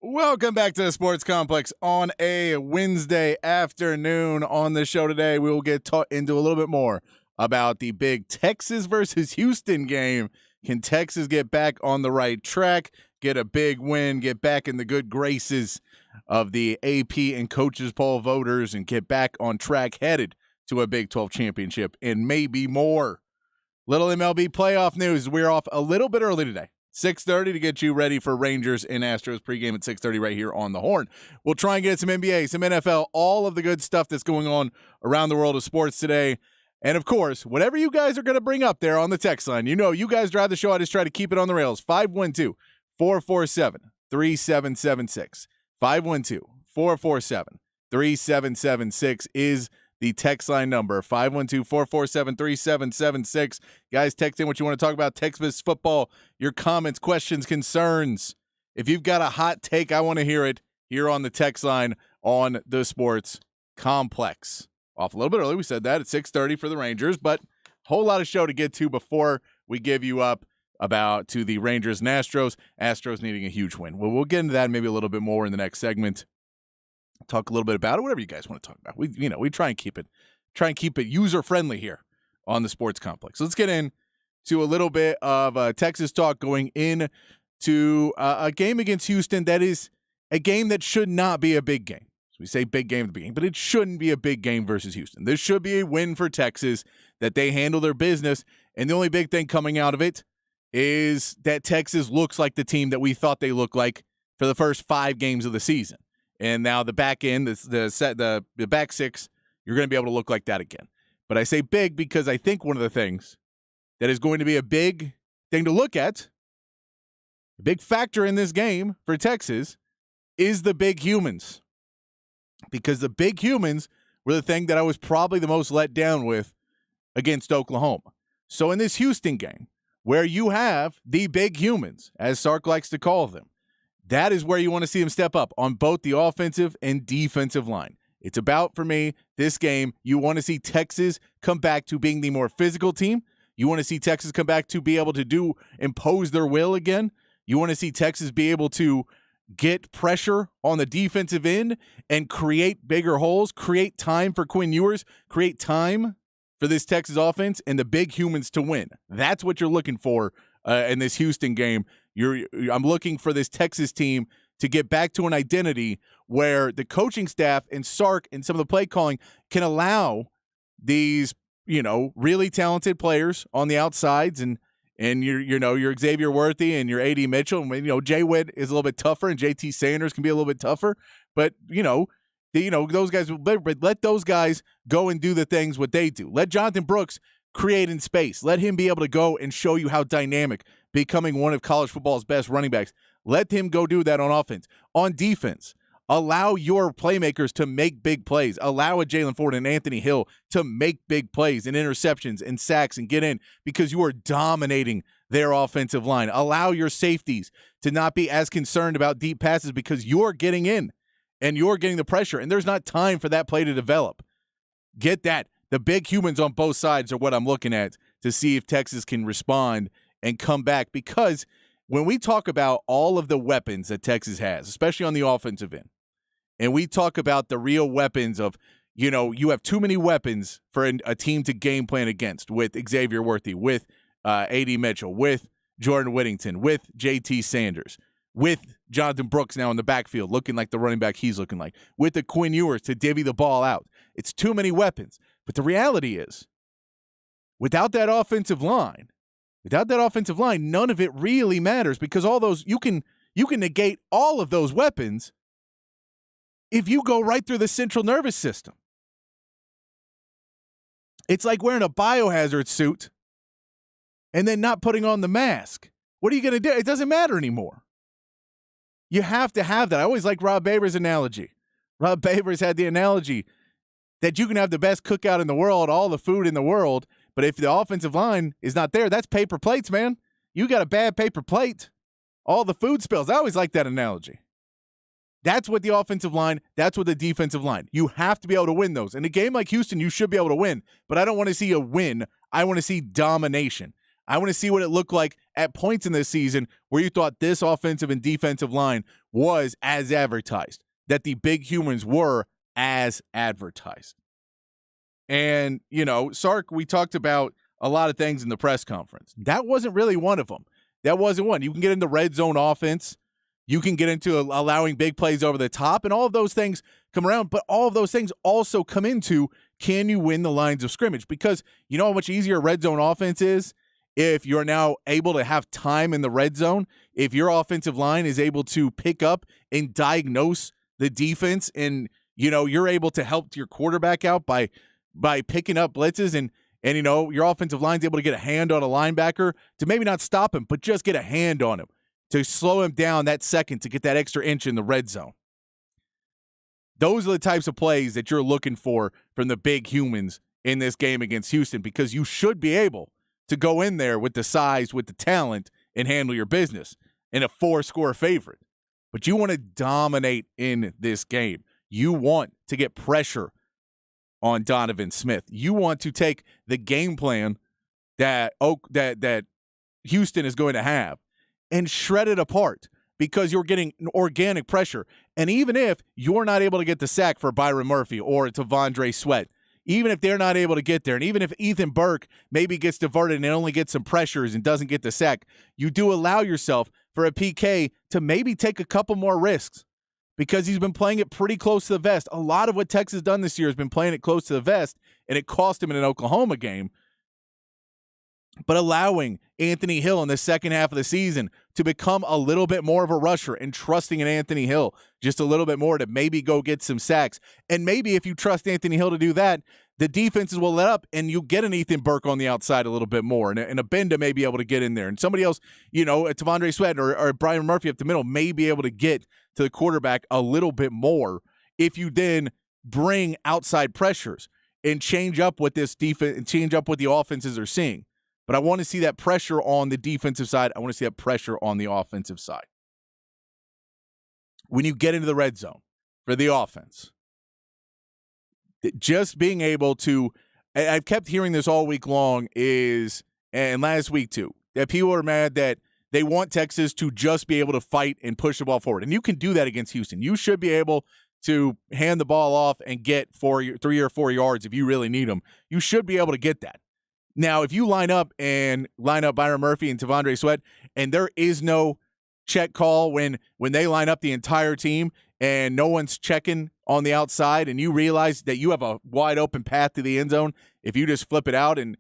Welcome back to the Sports Complex on a Wednesday afternoon. On the show today, we will get into a little bit more about the big Texas versus Houston game. Can Texas get back on the right track, get a big win, get back in the good graces of the AP and coaches poll voters, and get back on track headed to a Big 12 championship and maybe more? Little MLB playoff news. We're off a little bit early today. 6:30 to get you ready for Rangers and Astros pregame at 6:30 right here on the Horn. We'll try and get some NBA, some NFL, all of the good stuff that's going on around the world of sports today. And, of course, whatever you guys are going to bring up there on the text line, you know, you guys drive the show. I just try to keep it on the rails. 512-447-3776. 512-447-3776 is the text line number, 512-447-3776. Guys, text in what you want to talk about. Texas football, your comments, questions, concerns. If you've got a hot take, I want to hear it here on the text line on the Sports Complex. Off a little bit early, we said that at 6:30 for the Rangers, but a whole lot of show to get to before we give you up to the Rangers and Astros. Astros needing a huge win. Well, we'll get into that maybe a little bit more in the next segment. Talk a little bit about it, whatever you guys want to talk about. We try and keep it user friendly here on the Sports Complex. So let's get into a little bit of Texas talk going into a game against Houston that is a game that should not be a big game. So we say big game at the beginning, but it shouldn't be a big game versus Houston. This should be a win for Texas, that they handle their business, and the only big thing coming out of it is that Texas looks like the team that we thought they looked like for the first 5 games of the season. And now the back end, the back six, you're going to be able to look like that again. But I say big because I think one of the things that is going to be a big thing to look at, a big factor in this game for Texas, is the big humans. Because the big humans were the thing that I was probably the most let down with against Oklahoma. So in this Houston game, where you have the big humans, as Sark likes to call them, that is where you want to see them step up on both the offensive and defensive line. It's about, for me, this game, you want to see Texas come back to being the more physical team. You want to see Texas come back to be able to impose their will again. You want to see Texas be able to get pressure on the defensive end and create bigger holes, create time for Quinn Ewers, create time for this Texas offense and the big humans to win. That's what you're looking for in this Houston game. I'm looking for this Texas team to get back to an identity where the coaching staff and Sark and some of the play calling can allow these, really talented players on the outsides and your Xavier Worthy and your A.D. Mitchell. Jay Witt is a little bit tougher and J.T. Sanders can be a little bit tougher, but those guys, let those guys go and do the things what they do. Let Jonathan Brooks create in space. Let him be able to go and show you how dynamic, becoming one of college football's best running backs. Let him go do that on offense. On defense, allow your playmakers to make big plays. Allow a Jalen Ford and Anthony Hill to make big plays and interceptions and sacks and get in because you are dominating their offensive line. Allow your safeties to not be as concerned about deep passes because you're getting in and you're getting the pressure, and there's not time for that play to develop. Get that. The big humans on both sides are what I'm looking at to see if Texas can respond and come back, because when we talk about all of the weapons that Texas has, especially on the offensive end, and we talk about the real weapons of, you have too many weapons for a team to game plan against, with Xavier Worthy, with A.D. Mitchell, with Jordan Whittington, with J.T. Sanders, with Jonathan Brooks now in the backfield looking like the running back he's looking like, with the Quinn Ewers to divvy the ball out. It's too many weapons. But the reality is, without that offensive line, none of it really matters, because all those you can negate all of those weapons if you go right through the central nervous system. It's like wearing a biohazard suit and then not putting on the mask. What are you going to do? It doesn't matter anymore. You have to have that. I always like Rob Baber's analogy. Rob Baber's had the analogy that you can have the best cookout in the world, all the food in the world, but if the offensive line is not there, that's paper plates, man. You got a bad paper plate. All the food spills. I always like that analogy. That's what the offensive line, that's what the defensive line. You have to be able to win those. In a game like Houston, you should be able to win, but I don't want to see a win. I want to see domination. I want to see what it looked like at points in this season where you thought this offensive and defensive line was as advertised, that the big humans were as advertised. And, Sark, we talked about a lot of things in the press conference. That wasn't really one of them. That wasn't one. You can get into red zone offense. You can get into allowing big plays over the top, and all of those things come around. But all of those things also come into, can you win the lines of scrimmage? Because you know how much easier red zone offense is if you're now able to have time in the red zone, if your offensive line is able to pick up and diagnose the defense, and, you're able to help your quarterback out by picking up blitzes, and your offensive line's able to get a hand on a linebacker to maybe not stop him, but just get a hand on him to slow him down that second to get that extra inch in the red zone. Those are the types of plays that you're looking for from the big humans in this game against Houston, because you should be able to go in there with the size, with the talent, and handle your business in a 4-score favorite. But you want to dominate in this game. You want to get pressure on Donovan Smith. You want to take the game plan that Houston is going to have and shred it apart, because you're getting organic pressure. And even if you're not able to get the sack for Byron Murphy or T'Vondre Sweat, even if they're not able to get there, and even if Ethan Burke maybe gets diverted and only gets some pressures and doesn't get the sack, you do allow yourself for a PK to maybe take a couple more risks, because he's been playing it pretty close to the vest. A lot of what Texas has done this year has been playing it close to the vest, and it cost him in an Oklahoma game. But allowing Anthony Hill in the second half of the season to become a little bit more of a rusher, and trusting in Anthony Hill just a little bit more to maybe go get some sacks. And maybe if you trust Anthony Hill to do that, the defenses will let up and you get an Ethan Burke on the outside a little bit more, and a Benda may be able to get in there. And somebody else, a T'Vondre Sweat or Brian Murphy up the middle may be able to get to the quarterback a little bit more if you then bring outside pressures and change up what this defense and change up what the offenses are seeing. But I want to see that pressure on the defensive side. I want to see that pressure on the offensive side. When you get into the red zone for the offense, just being able to, I've kept hearing this all week long and last week too, that people are mad that they want Texas to just be able to fight and push the ball forward. And you can do that against Houston. You should be able to hand the ball off and get 3 or 4 yards if you really need them. You should be able to get that. Now, if you line up Byron Murphy and T'Vondre Sweat, and there is no check call when they line up the entire team and no one's checking on the outside, and you realize that you have a wide open path to the end zone, if you just flip it out and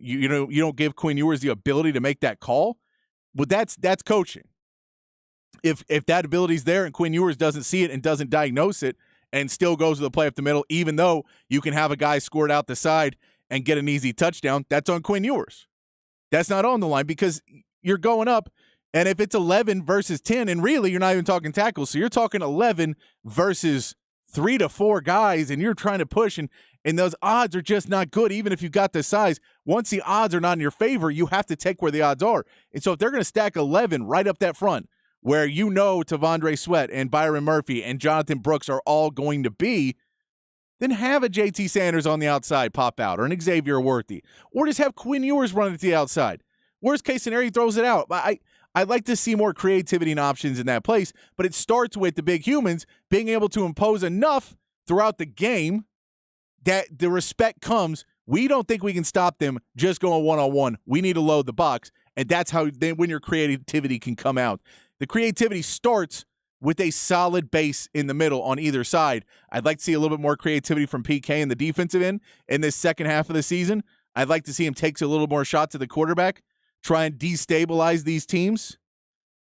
you don't give Quinn Ewers the ability to make that call, well, that's coaching. If that ability's there and Quinn Ewers doesn't see it and doesn't diagnose it and still goes to the play up the middle, even though you can have a guy scored out the side and get an easy touchdown, that's on Quinn Ewers. That's not on the line, because you're going up, and if it's 11 versus 10, and really you're not even talking tackles, so you're talking 11 versus 3 to 4 guys, and you're trying to push, and those odds are just not good, even if you've got the size. Once the odds are not in your favor, you have to take where the odds are. And so if they're going to stack 11 right up that front, where T'Vondre Sweat and Byron Murphy and Jonathan Brooks are all going to be, then have a JT Sanders on the outside pop out, or an Xavier Worthy, or just have Quinn Ewers run it to the outside. Worst case scenario, he throws it out. I'd like to see more creativity and options in that place, but it starts with the big humans being able to impose enough throughout the game that the respect comes. We don't think we can stop them just going one-on-one. We need to load the box, and that's how when your creativity can come out. The creativity starts with a solid base in the middle on either side. I'd like to see a little bit more creativity from PK in the defensive end in this second half of the season. I'd like to see him take a little more shots at the quarterback, try and destabilize these teams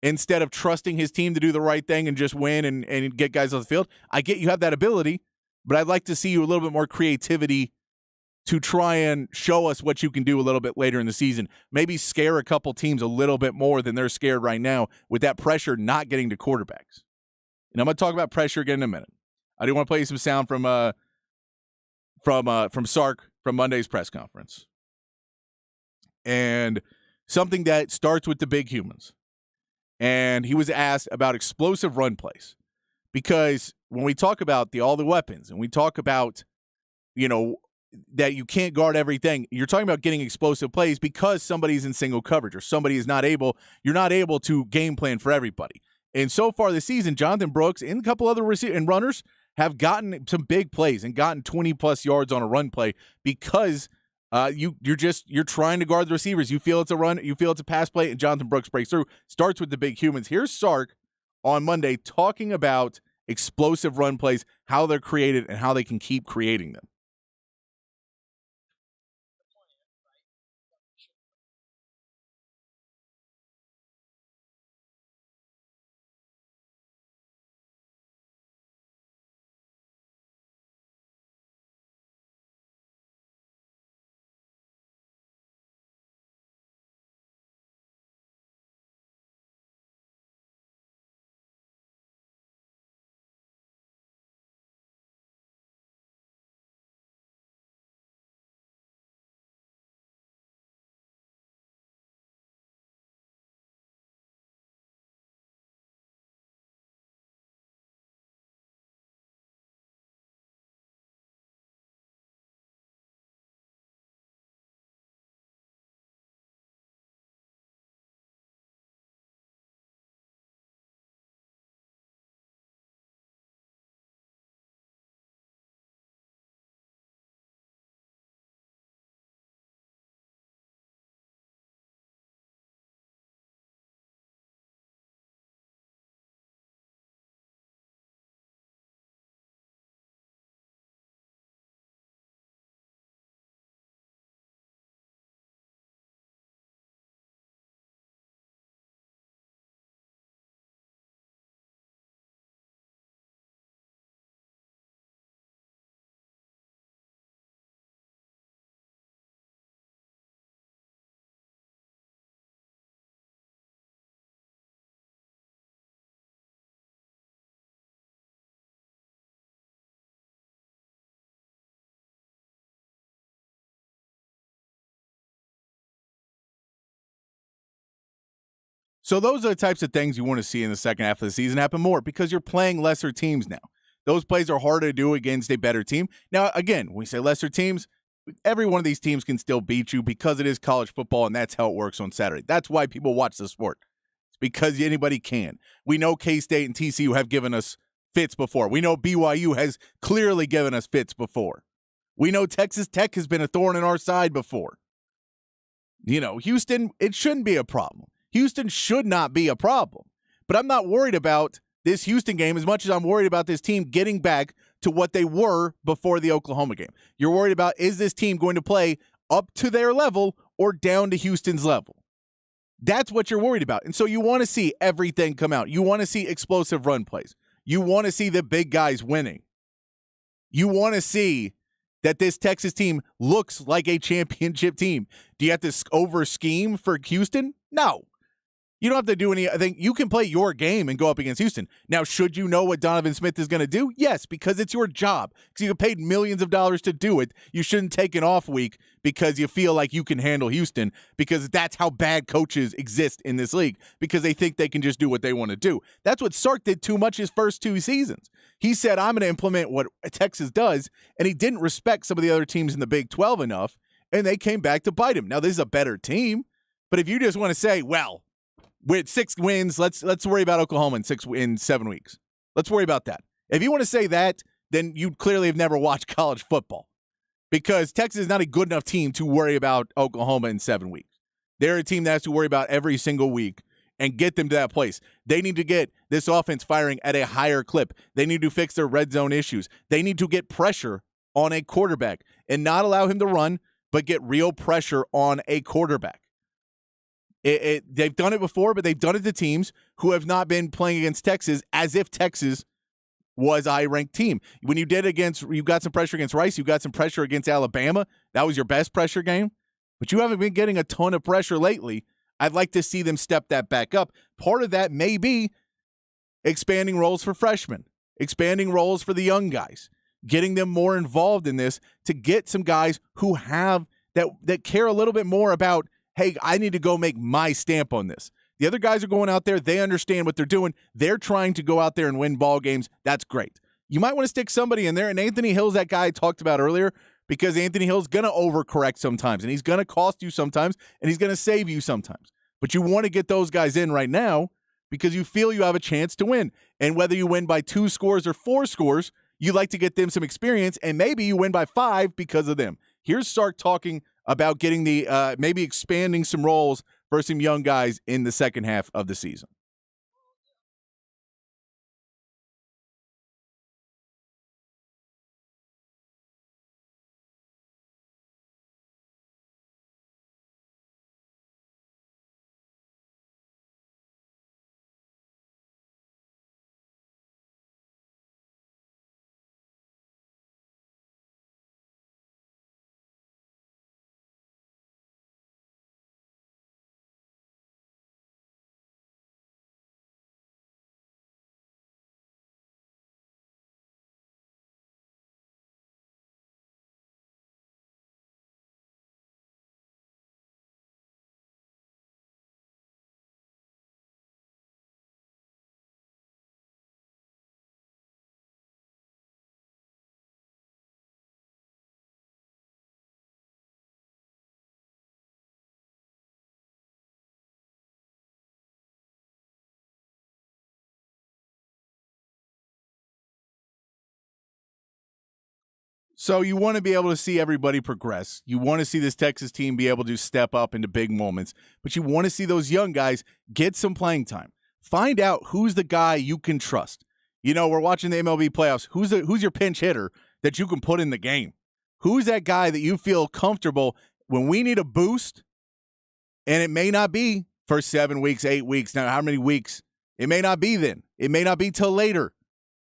instead of trusting his team to do the right thing and just win and get guys on the field. I get you have that ability, but I'd like to see you a little bit more creativity to try and show us what you can do a little bit later in the season. Maybe scare a couple teams a little bit more than they're scared right now with that pressure not getting to quarterbacks. And I'm going to talk about pressure again in a minute. I do want to play you some sound from Sark from Monday's press conference. And something that starts with the big humans. And he was asked about explosive run plays. Because when we talk about all the weapons and we talk about, that you can't guard everything. You're talking about getting explosive plays because somebody's in single coverage or somebody is not able. You're not able to game plan for everybody. And so far this season, Jonathan Brooks and a couple other and runners have gotten some big plays and gotten 20-plus yards on a run play because you're trying to guard the receivers. You feel it's a run, you feel it's a pass play, and Jonathan Brooks breaks through. Starts with the big humans. Here's Sark on Monday talking about explosive run plays, how they're created, and how they can keep creating them. So those are the types of things you want to see in the second half of the season happen more because you're playing lesser teams now. Those plays are harder to do against a better team. Now, again, when we say lesser teams, every one of these teams can still beat you because it is college football, and that's how it works on Saturday. That's why people watch the sport. It's because anybody can. We know K-State and TCU have given us fits before. We know BYU has clearly given us fits before. We know Texas Tech has been a thorn in our side before. Houston, it shouldn't be a problem. Houston should not be a problem. But I'm not worried about this Houston game as much as I'm worried about this team getting back to what they were before the Oklahoma game. You're worried about, is this team going to play up to their level or down to Houston's level? That's what you're worried about. And so you want to see everything come out. You want to see explosive run plays. You want to see the big guys winning. You want to see that this Texas team looks like a championship team. Do you have to over-scheme for Houston? No. You don't have to do anything. You can play your game and go up against Houston. Now, should you know what Donovan Smith is going to do? Yes, because it's your job. Because you get paid millions of dollars to do it. You shouldn't take an off week because you feel like you can handle Houston, because that's how bad coaches exist in this league, because they think they can just do what they want to do. That's what Sark did too much his first two seasons. He said, I'm going to implement what Texas does, and he didn't respect some of the other teams in the Big 12 enough, and they came back to bite him. Now, this is a better team, but if you just want to say, well, with 6 wins, let's worry about Oklahoma in 7 weeks. Let's worry about that. If you want to say that, then you clearly have never watched college football, because Texas is not a good enough team to worry about Oklahoma in 7 weeks. They're a team that has to worry about every single week and get them to that place. They need to get this offense firing at a higher clip. They need to fix their red zone issues. They need to get pressure on a quarterback and not allow him to run, but get real pressure on a quarterback. They've done it before, but they've done it to teams who have not been playing against Texas as if Texas was a high-ranked team. When you got some pressure against Rice, you got some pressure against Alabama. That was your best pressure game. But you haven't been getting a ton of pressure lately. I'd like to see them step that back up. Part of that may be expanding roles for freshmen, expanding roles for the young guys, getting them more involved in this to get some guys who have that care a little bit more about, hey, I need to go make my stamp on this. The other guys are going out there. They understand what they're doing. They're trying to go out there and win ball games. That's great. You might want to stick somebody in there, and Anthony Hill's that guy I talked about earlier, because Anthony Hill's going to overcorrect sometimes, and he's going to cost you sometimes, and he's going to save you sometimes. But you want to get those guys in right now because you feel you have a chance to win. And whether you win by 2 scores or 4 scores, you like to get them some experience, and maybe you win by 5 because of them. Here's Sark talking about getting the maybe expanding some roles for some young guys in the second half of the season. So you want to be able to see everybody progress. You want to see this Texas team be able to step up into big moments, but you want to see those young guys get some playing time. Find out who's the guy you can trust. You know, we're watching the MLB playoffs. Who's your pinch hitter that you can put in the game? Who's that guy that you feel comfortable when we need a boost? And it may not be for 7 weeks, 8 weeks. Now, how many weeks? It may not be then. It may not be till later.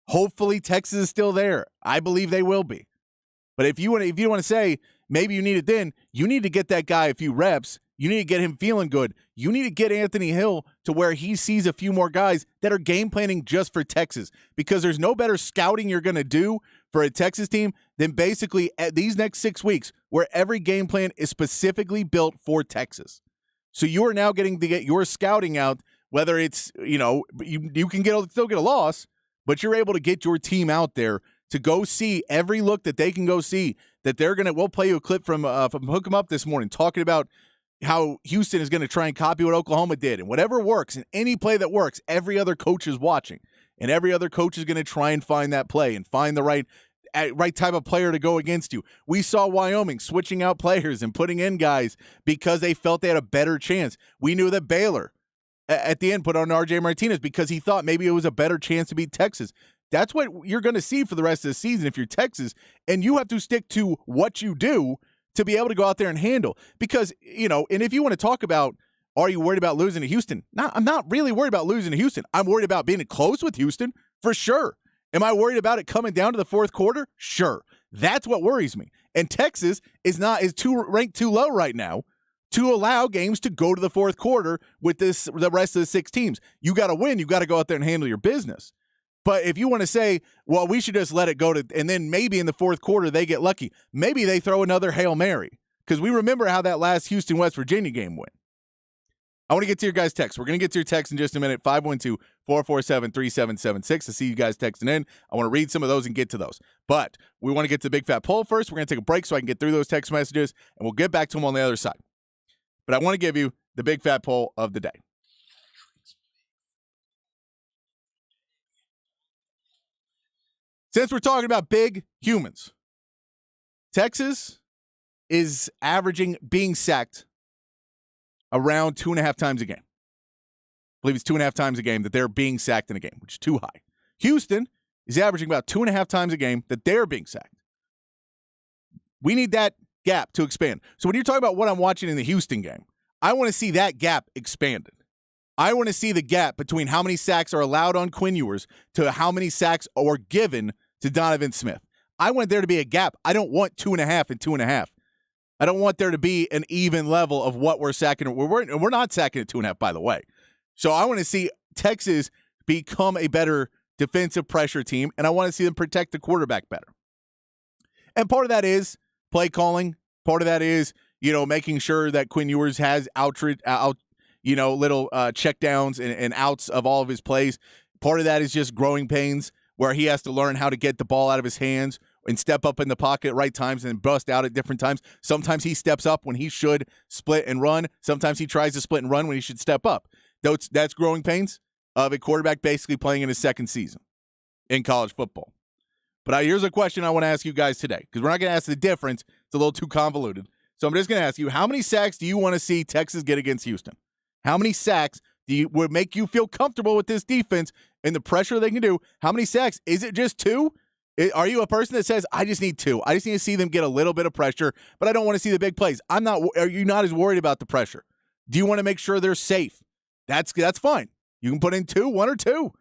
Hopefully, Texas is still there. I believe they will be. But if you want to say maybe you need it then, you need to get that guy a few reps. You need to get him feeling good. You need to get Anthony Hill to where he sees a few more guys that are game planning just for Texas, because there's no better scouting you're going to do for a Texas team than basically at these next 6 weeks where every game plan is specifically built for Texas. So you are now getting to get your scouting out, whether it's, you can still get a loss, but you're able to get your team out there to go see every look that they can go see, that we'll play you a clip from Hook 'em Up this morning talking about how Houston is going to try and copy what Oklahoma did, and whatever works and any play that works, every other coach is watching, and every other coach is going to try and find that play and find the right type of player to go against you. We saw Wyoming switching out players and putting in guys because they felt they had a better chance. We knew that Baylor at the end put on RJ Martinez because he thought maybe it was a better chance to beat Texas. That's what you're going to see for the rest of the season if you're Texas, and you have to stick to what you do to be able to go out there and handle. Because, and if you want to talk about, are you worried about losing to Houston? No, I'm not really worried about losing to Houston. I'm worried about being close with Houston, for sure. Am I worried about it coming down to the fourth quarter? Sure. That's what worries me. And Texas is ranked too low right now to allow games to go to the fourth quarter with the rest of the 6 teams. You got to win. You got to go out there and handle your business. But if you want to say, well, we should just let it go and then maybe in the fourth quarter they get lucky. Maybe they throw another Hail Mary, because we remember how that last Houston-West Virginia game went. I want to get to your guys' text. We're going to get to your text in just a minute, 512-447-3776. I see you guys texting in. I want to read some of those and get to those. But we want to get to the Big Fat Poll first. We're going to take a break so I can get through those text messages, and we'll get back to them on the other side. But I want to give you the Big Fat Poll of the day. Since we're talking about big humans, Texas is averaging being sacked around 2.5 times a game. I believe it's 2.5 times a game that they're being sacked in a game, which is too high. Houston is averaging about 2.5 times a game that they're being sacked. We need that gap to expand. So when you're talking about what I'm watching in the Houston game, I want to see that gap expanded. I want to see the gap between how many sacks are allowed on Quinn Ewers to how many sacks are given to Donovan Smith. I want there to be a gap. I don't want 2.5 and 2.5. I don't want there to be an even level of what we're sacking. We're not sacking at 2.5, by the way. So I want to see Texas become a better defensive pressure team, and I want to see them protect the quarterback better. And part of that is play calling. Part of that is, making sure that Quinn Ewers has little checkdowns and outs of all of his plays. Part of that is just growing pains, where he has to learn how to get the ball out of his hands and step up in the pocket at right times and bust out at different times. Sometimes he steps up when he should split and run. Sometimes he tries to split and run when he should step up. That's growing pains of a quarterback basically playing in his second season in college football. But here's a question I want to ask you guys today, because we're not going to ask the difference. It's a little too convoluted. So I'm just going to ask you, how many sacks do you want to see Texas get against Houston? How many sacks would make you feel comfortable with this defense and the pressure they can do? How many sacks? Is it just 2? Are you a person that says, I just need 2? I just need to see them get a little bit of pressure, but I don't want to see the big plays. Are you not as worried about the pressure? Do you want to make sure they're safe? That's fine. You can put in 2, 1 or 2.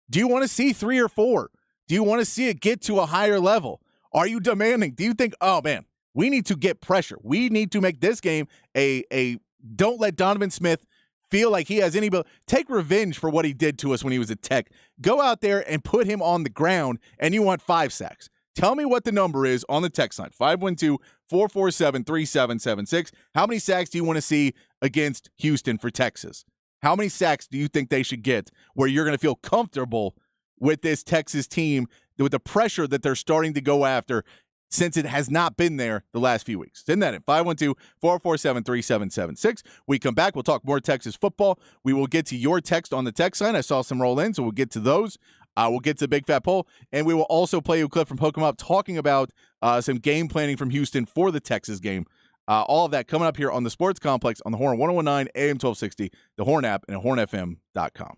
Do you want to see 3 or 4? Do you want to see it get to a higher level? Are you demanding? Do you think, oh, man, we need to get pressure. We need to make this game a don't let Donovan Smith feel like he has any – take revenge for what he did to us when he was at Tech. Go out there and put him on the ground, and you want 5 sacks. Tell me what the number is on the text line, 512-447-3776. How many sacks do you want to see against Houston for Texas? How many sacks do you think they should get where you're going to feel comfortable with this Texas team, with the pressure that they're starting to go after, since it has not been there the last few weeks? Send that in, 512-447-3776. We come back, we'll talk more Texas football. We will get to your text on the text line. I saw some roll in, so we'll get to those. We'll get to the Big Fat Poll, and we will also play you a clip from Pokemon Up talking about some game planning from Houston for the Texas game. All of that coming up here on the Sports Complex on the Horn 1019 AM 1260, the Horn app, and at hornfm.com.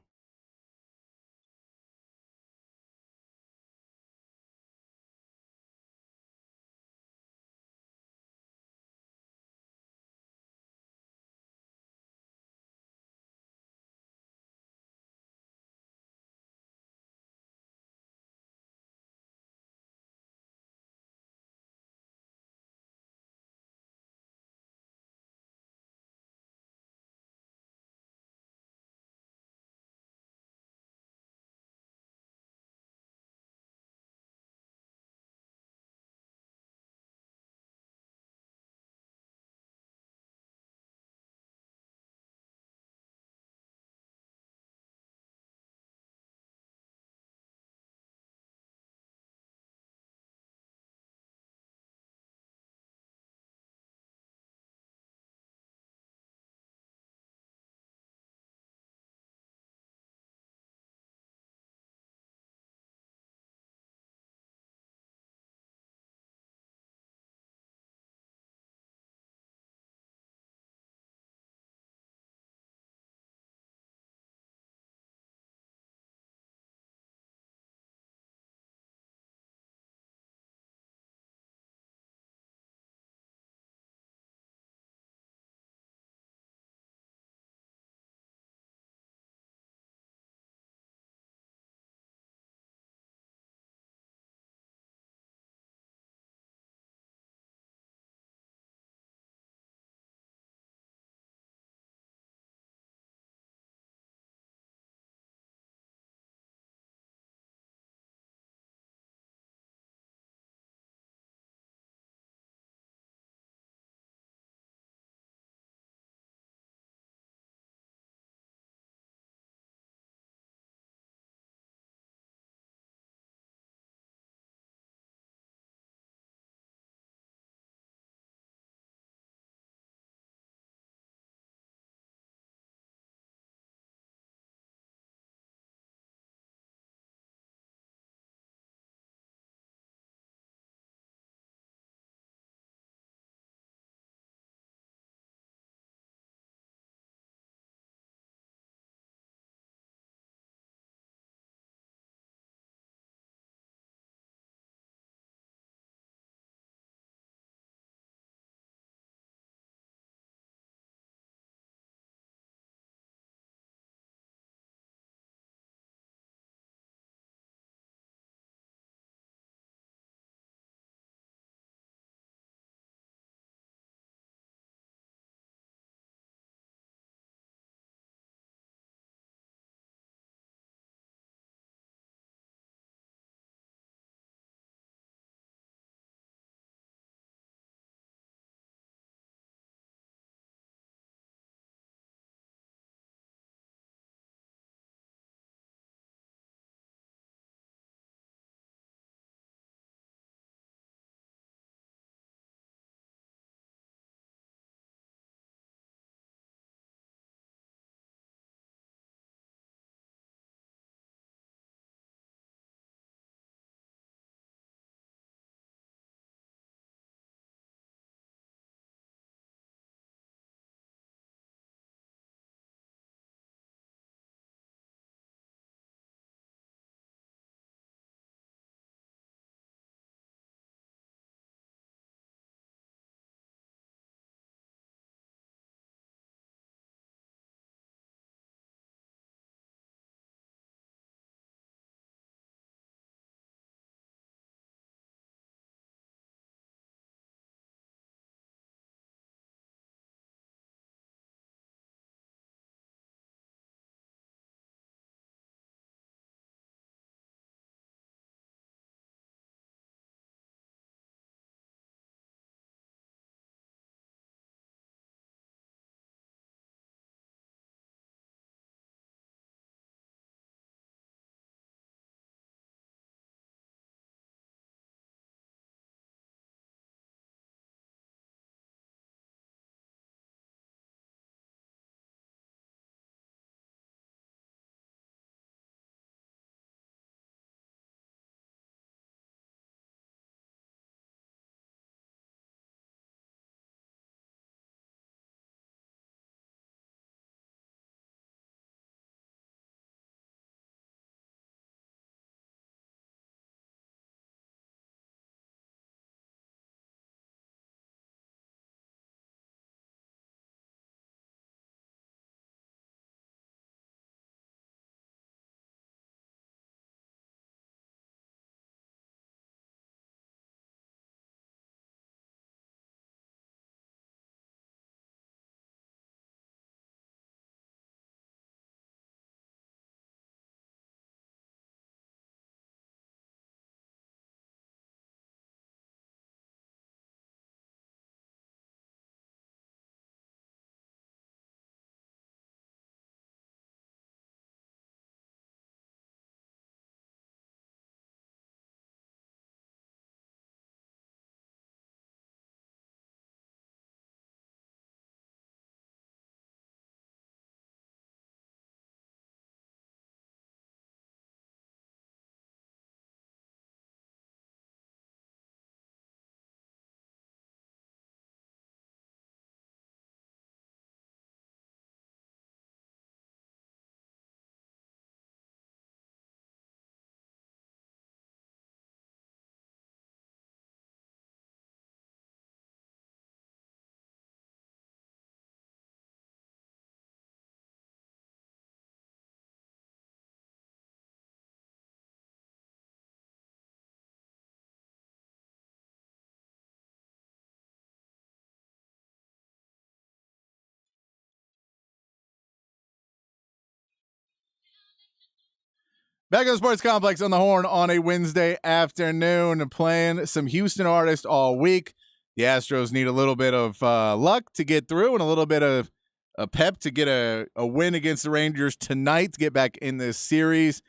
Back in the Sports Complex on the Horn on a Wednesday afternoon, playing some Houston artists all week. The Astros need a little bit of luck to get through and a little bit of a pep to get a win against the Rangers tonight to get back in this series.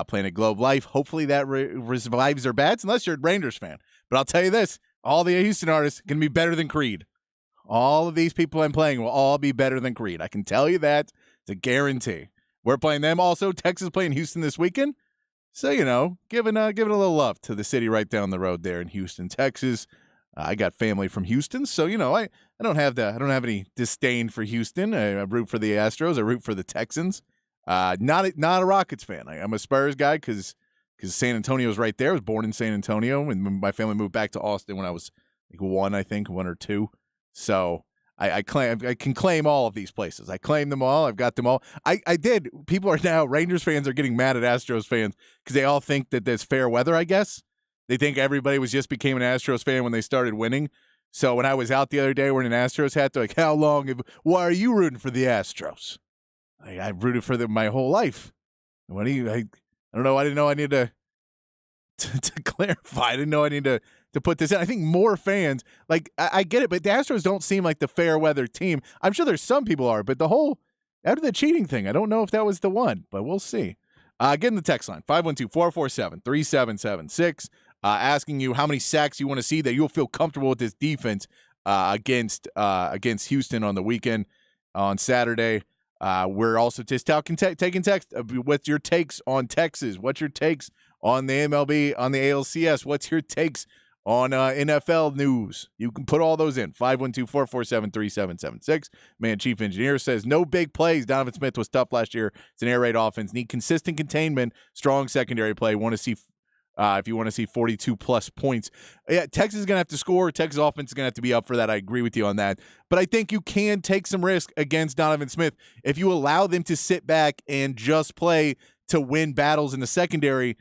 Playing at Globe Life. Hopefully that revives their bats, unless you're a Rangers fan. But I'll tell you this, all the Houston artists can be better than Creed. All of these people I'm playing will all be better than Creed. I can tell you that. It's a guarantee. We're playing them. Also, Texas playing Houston this weekend. So, giving a little love to the city right down the road there in Houston, Texas. I got family from Houston, so I don't have any disdain for Houston. I root for the Astros. I root for the Texans. Not a Rockets fan. I'm a Spurs guy because San Antonio's right there. I was born in San Antonio, and my family moved back to Austin when I was like one or two. So I can claim all of these places. I claim them all. I've got them all. I did. People are now, Rangers fans are getting mad at Astros fans because they all think that there's fair weather, I guess. They think everybody became an Astros fan when they started winning. So when I was out the other day wearing an Astros hat, they're like, why are you rooting for the Astros? I've rooted for them my whole life. I don't know. I didn't know I needed to clarify. I didn't know I needed to put this in. I think more fans, I get it, but the Astros don't seem like the fair weather team. I'm sure there's some people are, but after the cheating thing, I don't know if that was the one, but we'll see. Get in the text line, 512-447-3776, asking you how many sacks you want to see that you'll feel comfortable with this defense against Houston on the weekend on Saturday. We're also just taking text. What's your takes on Texas? What's your takes on the MLB, on the ALCS? What's your takes on NFL news? You can put all those in. 512-447-3776. Man, Chief Engineer says, no big plays. Donovan Smith was tough last year. It's an air raid offense. Need consistent containment, strong secondary play. Want to see if you want to see 42-plus points. Yeah, Texas is going to have to score. Texas offense is going to have to be up for that. I agree with you on that. But I think you can take some risk against Donovan Smith if you allow them to sit back and just play to win battles in the secondary.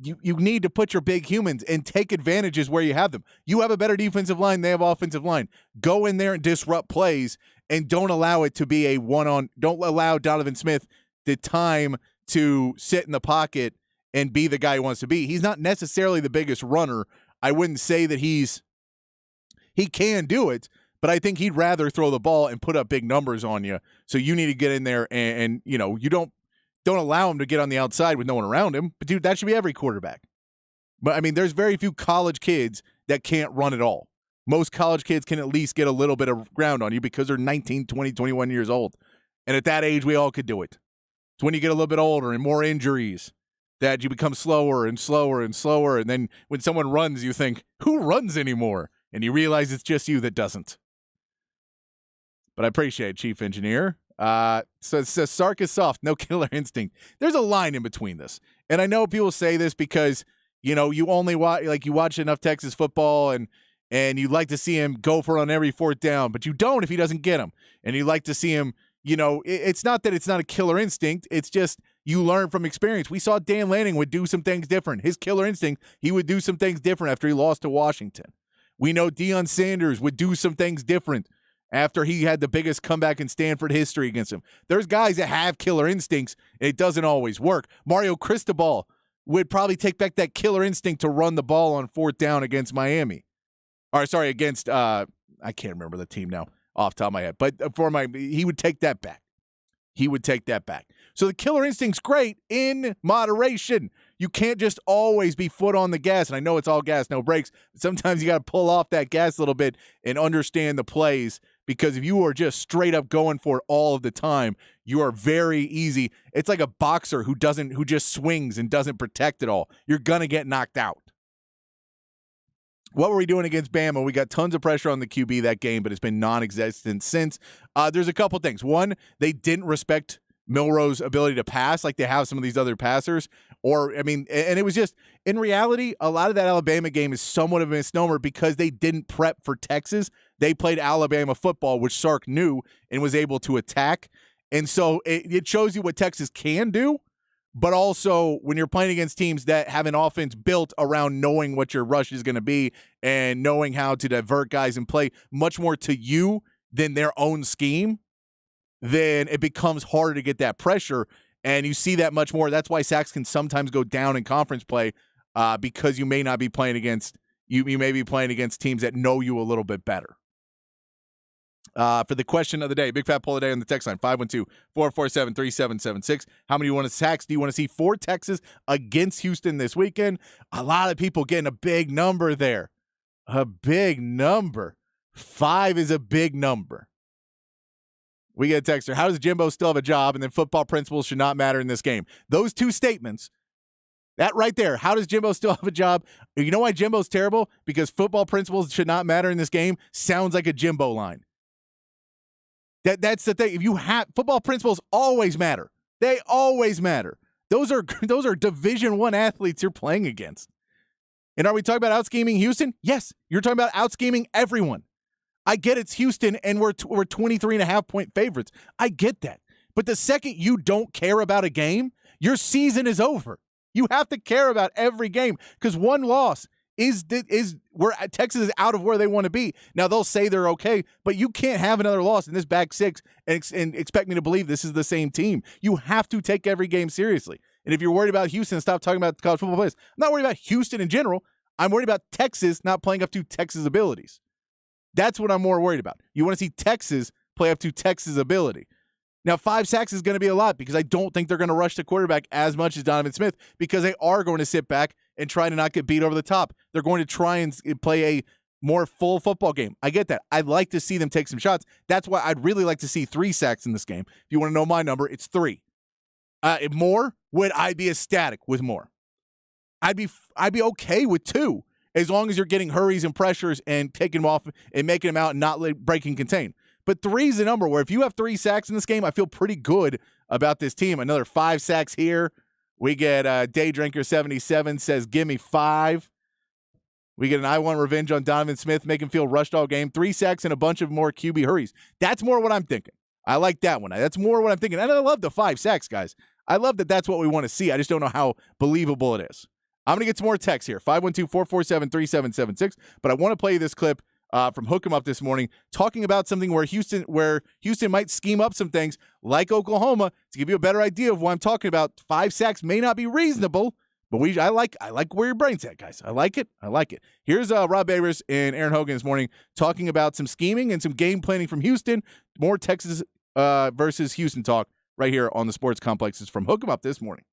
You need to put your big humans and take advantages where you have them. You have a better defensive line. They have offensive line. Go in there and disrupt plays and don't allow it to be a one-on. Don't allow Donovan Smith the time to sit in the pocket and be the guy he wants to be. He's not necessarily the biggest runner. I wouldn't say that he can do it, but I think he'd rather throw the ball and put up big numbers on you. So you need to get in there and you don't allow him to get on the outside with no one around him. But, dude, that should be every quarterback. But, I mean, there's very few college kids that can't run at all. Most college kids can at least get a little bit of ground on you because they're 19, 20, 21 years old. And at that age, we all could do it. It's when you get a little bit older and more injuries that you become slower and slower and slower. And then when someone runs, you think, who runs anymore? And you realize it's just you that doesn't. But I appreciate it, Chief Engineer. So it says Sark is soft, no killer instinct. There's a line in between this. And I know people say this because, you only watch, you watch enough Texas football and you'd like to see him go for on every fourth down, but you don't if he doesn't get them. And you like to see him, it's not that it's not a killer instinct. It's just you learn from experience. We saw Dan Lanning would do some things different. His killer instinct, he would do some things different after he lost to Washington. We know Deion Sanders would do some things different after he had the biggest comeback in Stanford history against him. There's guys that have killer instincts, and it doesn't always work. Mario Cristobal would probably take back that killer instinct to run the ball on fourth down against Miami. Against, I can't remember the team now off the top of my head. But he would take that back. So the killer instinct's great in moderation. You can't just always be foot on the gas. And I know it's all gas, no brakes. But sometimes you got to pull off that gas a little bit and understand the plays. Because if you are just straight up going for it all of the time, you are very easy. It's like a boxer who just swings and doesn't protect it all. You're going to get knocked out. What were we doing against Bama? We got tons of pressure on the QB that game, but it's been non-existent since. There's a couple things. One, they didn't respect Milroe's ability to pass like they have some of these other passers. And it was just, in reality, a lot of that Alabama game is somewhat of a misnomer because they didn't prep for Texas. They played Alabama football, which Sark knew and was able to attack. And so it shows you what Texas can do, but also when you're playing against teams that have an offense built around knowing what your rush is going to be and knowing how to divert guys and play much more to you than their own scheme, then it becomes harder to get that pressure. And you see that much more. That's why sacks can sometimes go down in conference play because you may not be playing against you may be playing against teams that know you a little bit better. For the question of the day, big fat poll of the day on the text line, 512-447-3776. How many sacks do you want to see for Texas against Houston this weekend? A lot of people getting a big number there. A big number. 5 is a big number. We get a texter. How does Jimbo still have a job? And then football principles should not matter in this game. Those two statements, that right there. How does Jimbo still have a job? You know why Jimbo's terrible? Because football principles should not matter in this game sounds like a Jimbo line. That's the thing. If you have football principles always matter. They always matter. Those are Division I athletes you're playing against. And are we talking about out-scheming Houston? Yes. You're talking about out-scheming everyone. I get it's Houston and we're 23.5-point favorites. I get that. But the second you don't care about a game, your season is over. You have to care about every game because one loss is where Texas is out of where they want to be. Now they'll say they're okay, but you can't have another loss in this back six and expect me to believe this is the same team. You have to take every game seriously. And if you're worried about Houston, stop talking about college football players. I'm not worried about Houston in general. I'm worried about Texas not playing up to Texas' abilities. That's what I'm more worried about. You want to see Texas play up to Texas' ability. Now, 5 sacks is going to be a lot because I don't think they're going to rush the quarterback as much as Donovan Smith because they are going to sit back and try to not get beat over the top. They're going to try and play a more full football game. I get that. I'd like to see them take some shots. That's why I'd really like to see 3 sacks in this game. If you want to know my number, it's 3. More, would I be ecstatic with more? I'd be okay with 2 as long as you're getting hurries and pressures and taking them off and making them out and not breaking contain. But 3 is the number where if you have 3 sacks in this game, I feel pretty good about this team. Another 5 sacks here. We get Daydrinker77 says, give me 5. We get an I want revenge on Donovan Smith, make him feel rushed all game. 3 sacks and a bunch of more QB hurries. That's more what I'm thinking. I like that one. That's more what I'm thinking. And I love the 5 sacks, guys. I love that that's what we want to see. I just don't know how believable it is. I'm going to get some more texts here, 512-447-3776. But I want to play you this clip from Hook 'em Up this morning, talking about something where Houston might scheme up some things like Oklahoma. To give you a better idea of what I'm talking about, 5 sacks may not be reasonable, but I like where your brain's at, guys. I like it. Here's Rob Babers and Aaron Hogan this morning talking about some scheming and some game planning from Houston. More Texas versus Houston talk right here on the Sports Complexes from Hook 'em Up this morning.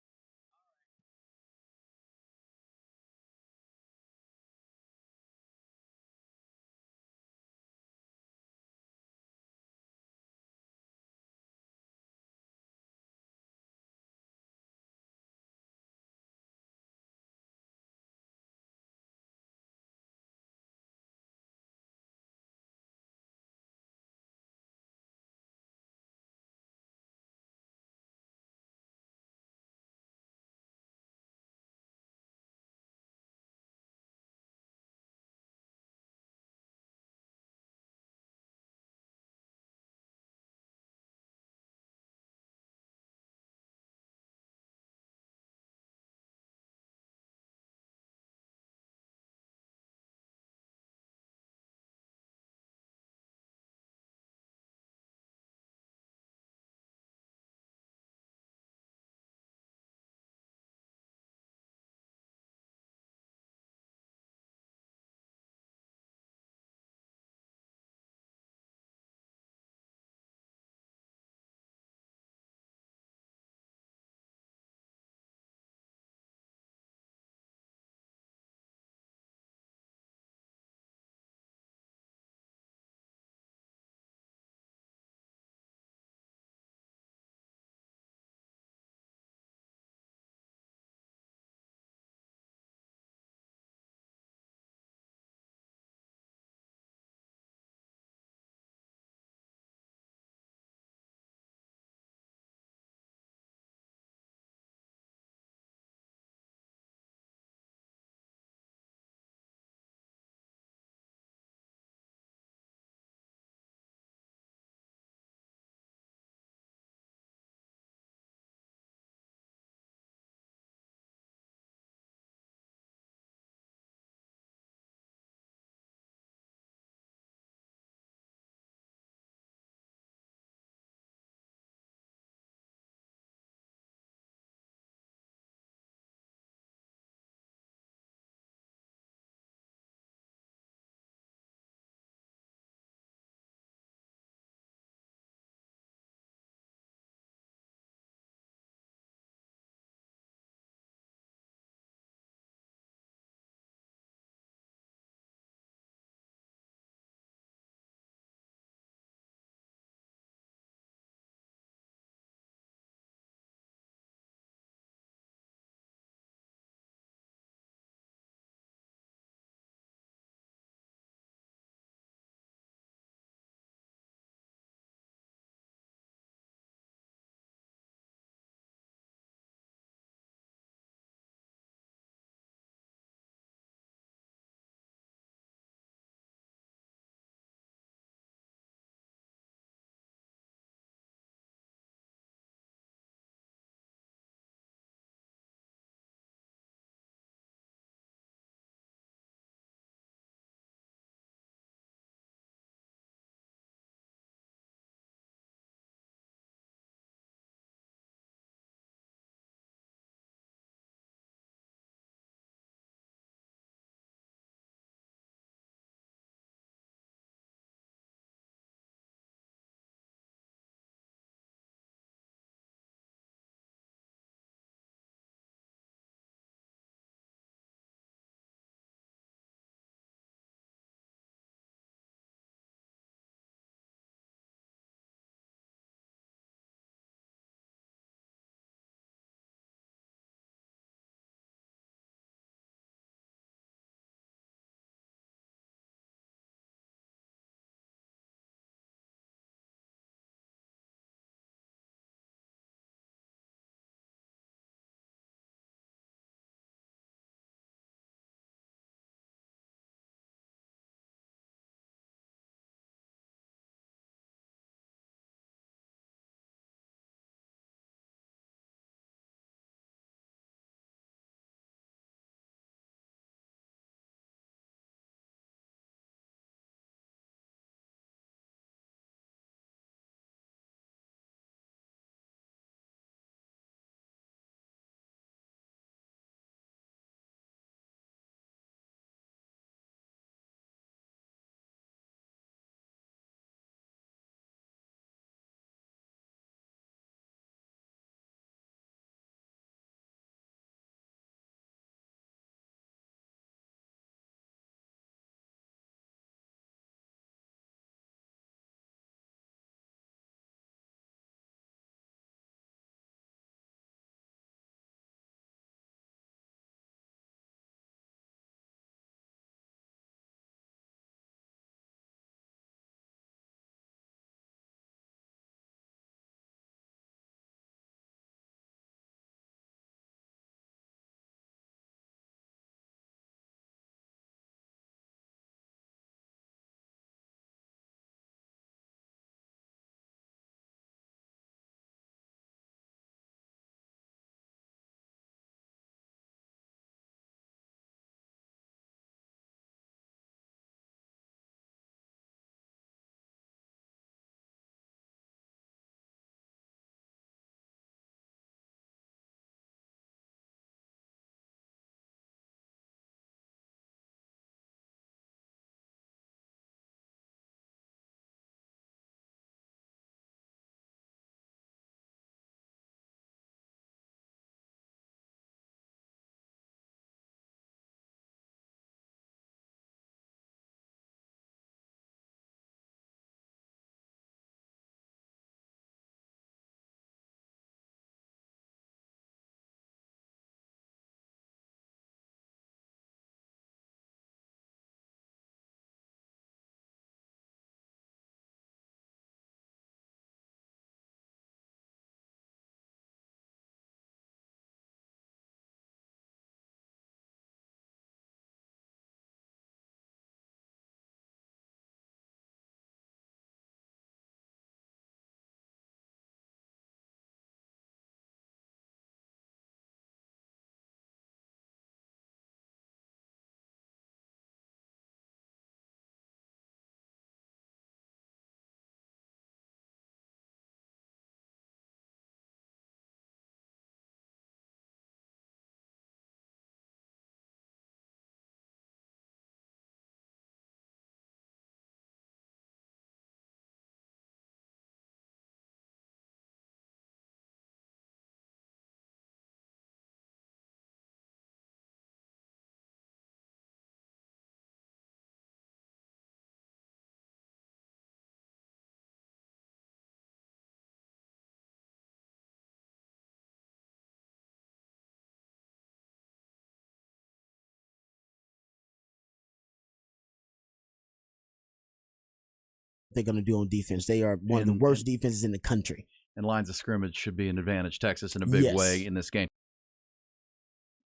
they're going to do on defense. They are one of the worst defenses in the country. And lines of scrimmage should be an advantage Texas in a big way in this game.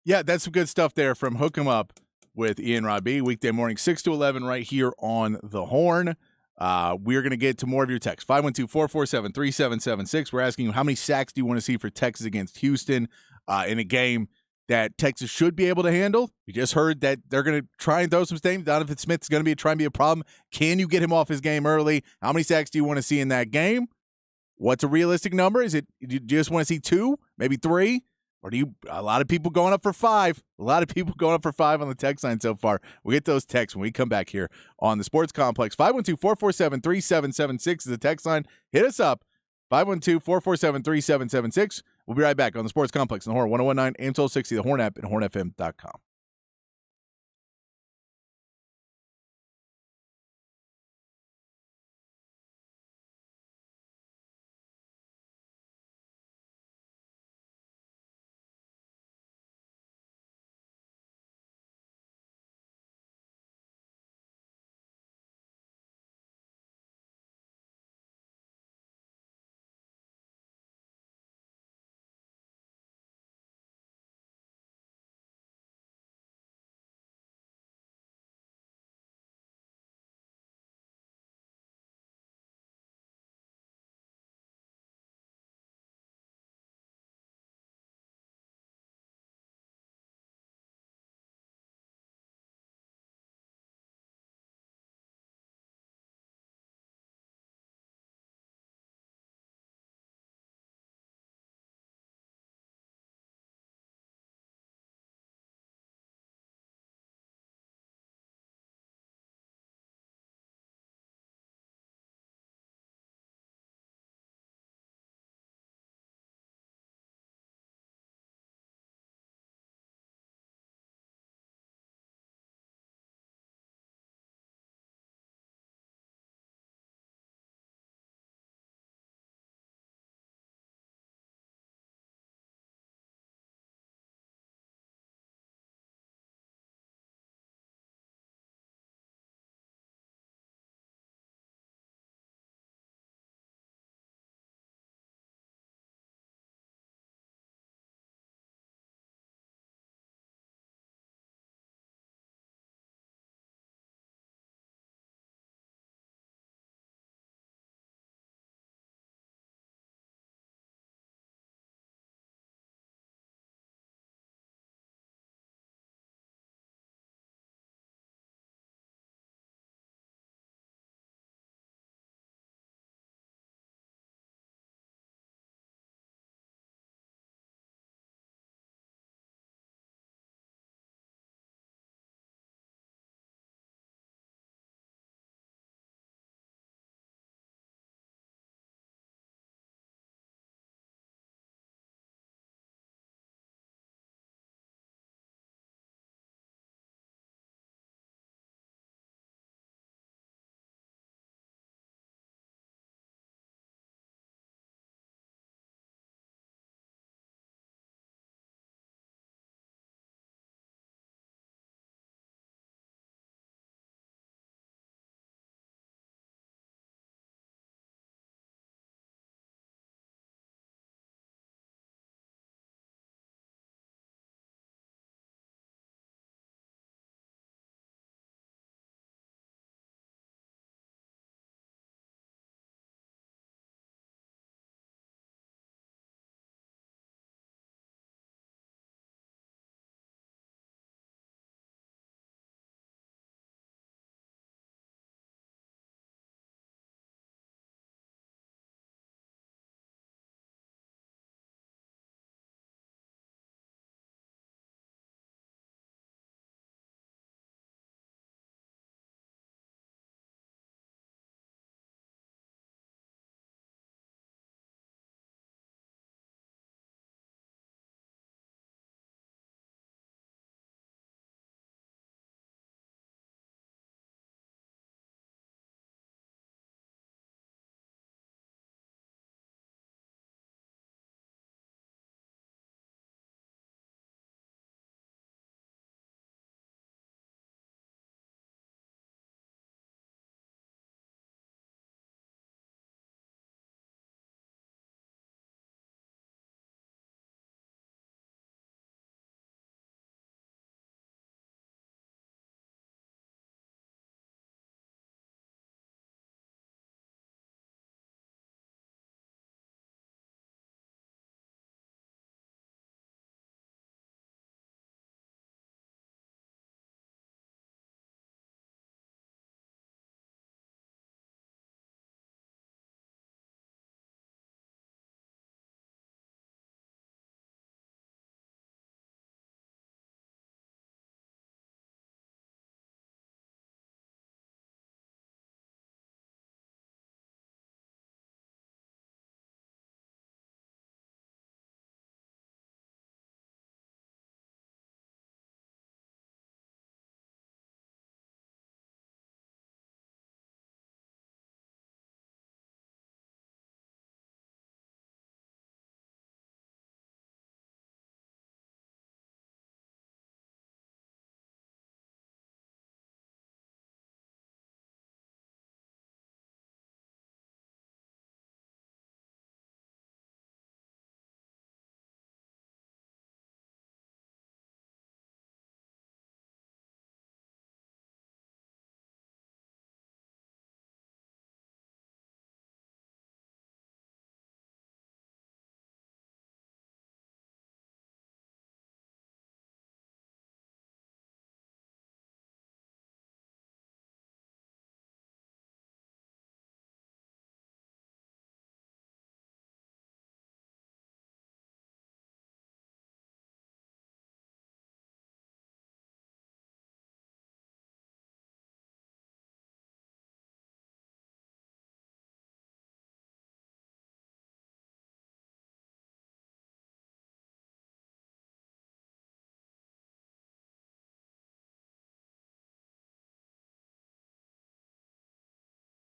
Yeah, that's some good stuff there from Hook 'em Up with Ian Robbie, weekday morning, 6 to 11 right here on The Horn. We're going to get to more of your text. 512-447-3776. We're asking you, how many sacks do you want to see for Texas against Houston in a game that Texas should be able to handle? We just heard that they're going to try and throw some things. Donovan Smith's going to try and be a problem. Can you get him off his game early? How many sacks do you want to see in that game? What's a realistic number? Do you just want to see 2, maybe 3? Or a lot of people going up for 5. A lot of people going up for 5 on the text line so far. We'll get those texts when we come back here on the Sports Complex. 512-447-3776 is the text line. Hit us up. 512-447-3776. We'll be right back on the Sports Complex in the Horn, 1019 AM 1260, the Horn app, and hornfm.com.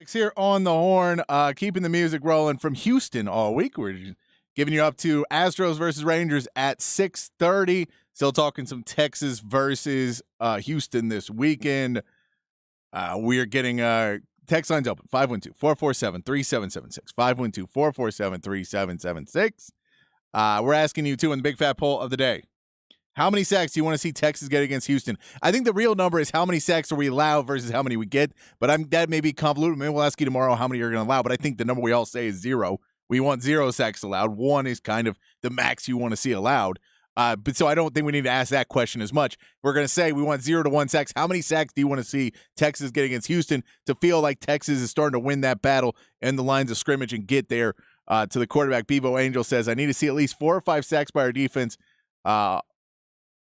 Here on the horn, keeping the music rolling from Houston all week. We're giving you up to Astros versus Rangers at 6:30. Still talking some Texas versus Houston this weekend. We are getting text lines open, 512-447-3776, 512-447-3776. We're asking you, too, in the big fat poll of the day, how many sacks do you want to see Texas get against Houston? I think the real number is how many sacks are we allow versus how many we get, but that may be convoluted. Maybe we'll ask you tomorrow how many you're going to allow, but I think the number we all say is 0. We want 0 sacks allowed. 1 is kind of the max you want to see allowed. But so I don't think we need to ask that question as much. We're going to say we want 0 to 1 sacks. How many sacks do you want to see Texas get against Houston to feel like Texas is starting to win that battle in the lines of scrimmage and get there to the quarterback? Bevo Angel says, I need to see at least 4 or 5 sacks by our defense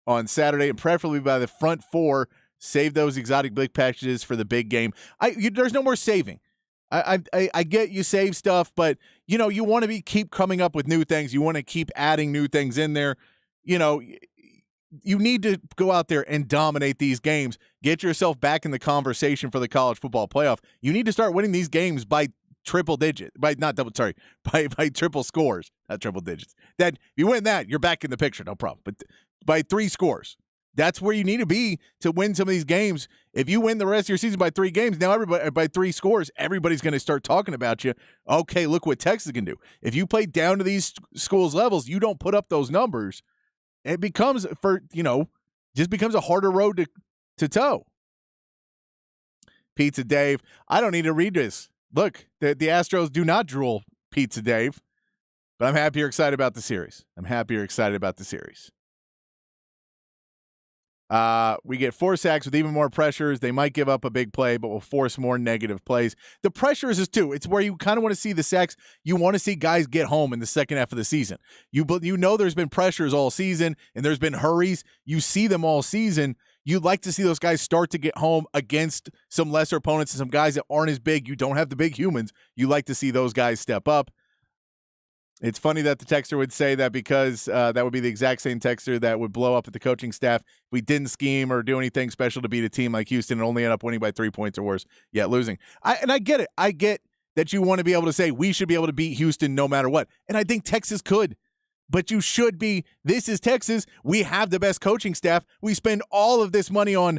on Saturday, and preferably by the front 4. Save those exotic big packages for the big game. There's no more saving. I get you save stuff, but you want to keep coming up with new things. You want to keep adding new things in there. You need to go out there and dominate these games. Get yourself back in the conversation for the college football playoff. You need to start winning these games by triple scores, not triple digits. That if you win that, you're back in the picture, no problem. But by 3 scores. That's where you need to be to win some of these games. If you win the rest of your season by 3 games, now everybody by 3 scores, everybody's going to start talking about you. Okay, look what Texas can do. If you play down to these schools' levels, you don't put up those numbers. It becomes just becomes a harder road to toe. Pizza Dave, I don't need to read this. Look, the Astros do not drool, Pizza Dave. But I'm happy you're excited about the series. We get 4 sacks with even more pressures. They might give up a big play, but will force more negative plays. The pressures is too. It's where you kind of want to see the sacks. You want to see guys get home in the second half of the season. You know there's been pressures all season, and there's been hurries. You see them all season. You'd like to see those guys start to get home against some lesser opponents and some guys that aren't as big. You don't have the big humans. You like to see those guys step up. It's funny that the texter would say that because that would be the exact same texter that would blow up at the coaching staff if we didn't scheme or do anything special to beat a team like Houston and only end up winning by 3 points or worse, yet losing. I get it. I get that you want to be able to say we should be able to beat Houston no matter what. And I think Texas could. But you should be. This is Texas. We have the best coaching staff. We spend all of this money on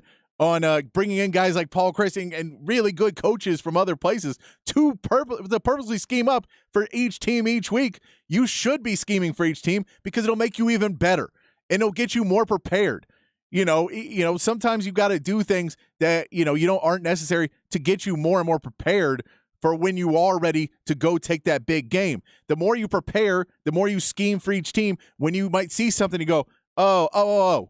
bringing in guys like Paul Chryst and really good coaches from other places to purposely scheme up for each team each week. You should be scheming for each team because it'll make you even better and it'll get you more prepared. Sometimes you've got to do things that aren't necessary to get you more and more prepared for when you are ready to go take that big game. The more you prepare, the more you scheme for each team. When you might see something, you go, oh.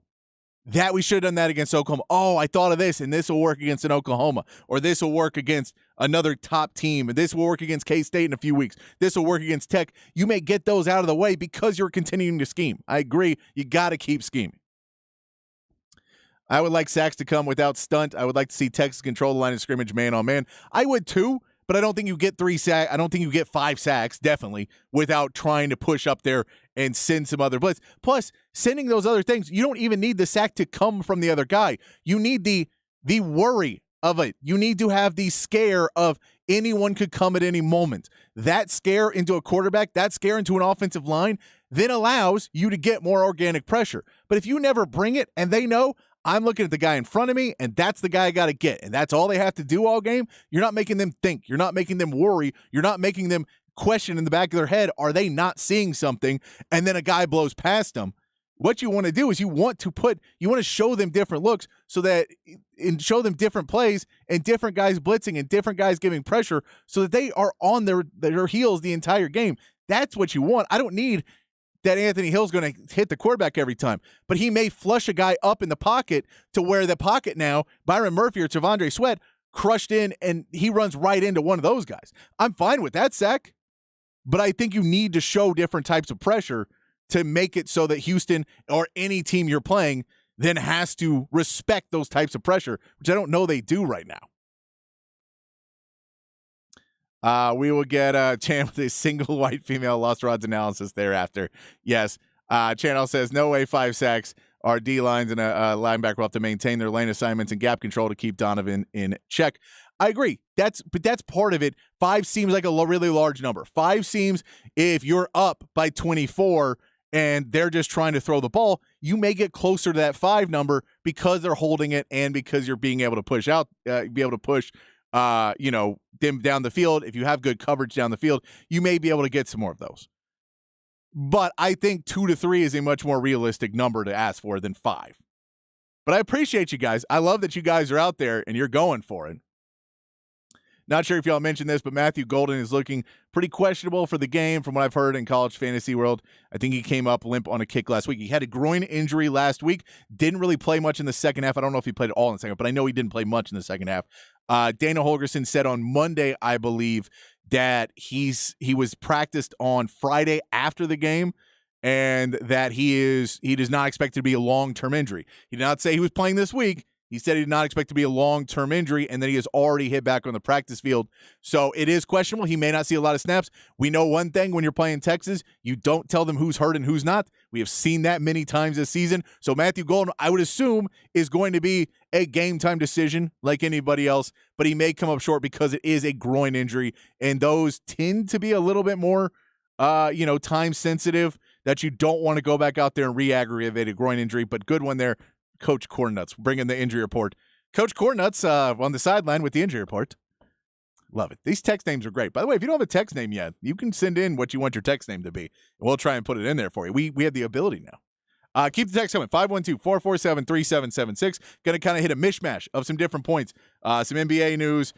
That we should have done that against Oklahoma. Oh, I thought of this, and this will work against an Oklahoma, or this will work against another top team, and this will work against K-State in a few weeks. This will work against Tech. You may get those out of the way because you're continuing to scheme. I agree. You got to keep scheming. I would like sacks to come without stunt. I would like to see Texas control the line of scrimmage man on man. I would too, but I don't think you get 3 sacks. I don't think you get 5 sacks, definitely, without trying to push up there and send some other blitz. Plus, sending those other things, you don't even need the sack to come from the other guy. You need the worry of it. You need to have the scare of anyone could come at any moment. That scare into a quarterback, that scare into an offensive line, then allows you to get more organic pressure. But if you never bring it and they know, I'm looking at the guy in front of me, and that's the guy I got to get, and that's all they have to do all game, you're not making them think. You're not making them worry. You're not making them question in the back of their head, are they not seeing something? And then a guy blows past them. What you want to do is you want to show them different looks and show them different plays and different guys blitzing and different guys giving pressure so that they are on their heels the entire game. That's what you want. I don't need that Anthony Hill's going to hit the quarterback every time, but he may flush a guy up in the pocket to where the pocket now, Byron Murphy or T'Vondre Sweat, crushed in, and he runs right into one of those guys. I'm fine with that sack, but I think you need to show different types of pressure to make it so that Houston or any team you're playing then has to respect those types of pressure, which I don't know they do right now. We will get Chan with a single white female lost rods analysis thereafter. Yes. Channel says, no way 5 sacks. our D lines and a linebacker will have to maintain their lane assignments and gap control to keep Donovan in check. I agree. But that's part of it. 5 seems like a really large number. 5 seems if you're up by 24 and they're just trying to throw the ball, you may get closer to that 5 number because they're holding it and because you're being able to push out, them down the field. If you have good coverage down the field, you may be able to get some more of those. But I think 2 to 3 is a much more realistic number to ask for than 5. But I appreciate you guys. I love that you guys are out there and you're going for it. Not sure if y'all mentioned this, but Matthew Golden is looking pretty questionable for the game from what I've heard in college fantasy world. I think he came up limp on a kick last week. He had a groin injury last week. Didn't really play much in the second half. I don't know if he played at all in the second half, but I know he didn't play much in the second half. Dana Holgorsen said on Monday, I believe, that he was practiced on Friday after the game and that he does not expect it to be a long-term injury. He did not say he was playing this week. He said he did not expect to be a long-term injury and that he has already hit back on the practice field. So it is questionable. He may not see a lot of snaps. We know one thing when you're playing Texas, you don't tell them who's hurt and who's not. We have seen that many times this season. So Matthew Golden, I would assume, is going to be a game-time decision like anybody else, but he may come up short because it is a groin injury, and those tend to be a little bit more time-sensitive that you don't want to go back out there and re-aggravate a groin injury, but good one there. Coach Cornuts bringing the injury report. Coach Cornuts on the sideline with the injury report. Love it. These text names are great. By the way, if you don't have a text name yet, you can send in what you want your text name to be, and we'll try and put it in there for you. We have the ability now. Keep the text coming, 512-447-3776. Going to kind of hit a mishmash of some different points. Some NBA news.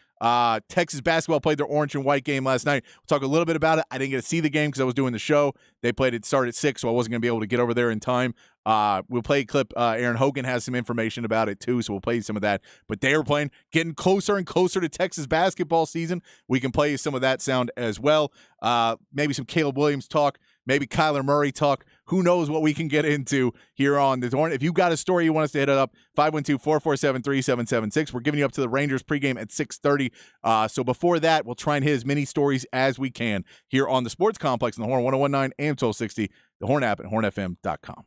Texas basketball played their orange and white game last night. We'll talk a little bit about it. I didn't get to see the game because I was doing the show. They played it, started at 6, so I wasn't going to be able to get over there in time. We'll play a clip. Aaron Hogan has some information about it too, so we'll play some of that. But they were playing, getting closer and closer to Texas basketball season. We can play some of that sound as well. Maybe some Caleb Williams talk. Maybe Kyler Murray talk. Who knows what we can get into here on the Horn. If you've got a story you want us to hit it up, 512-447-3776. We're giving you up to the Rangers pregame at 6:30. So before that, we'll try and hit as many stories as we can here on the Sports Complex in the Horn 1019 AM 1260, the Horn app, and hornfm.com.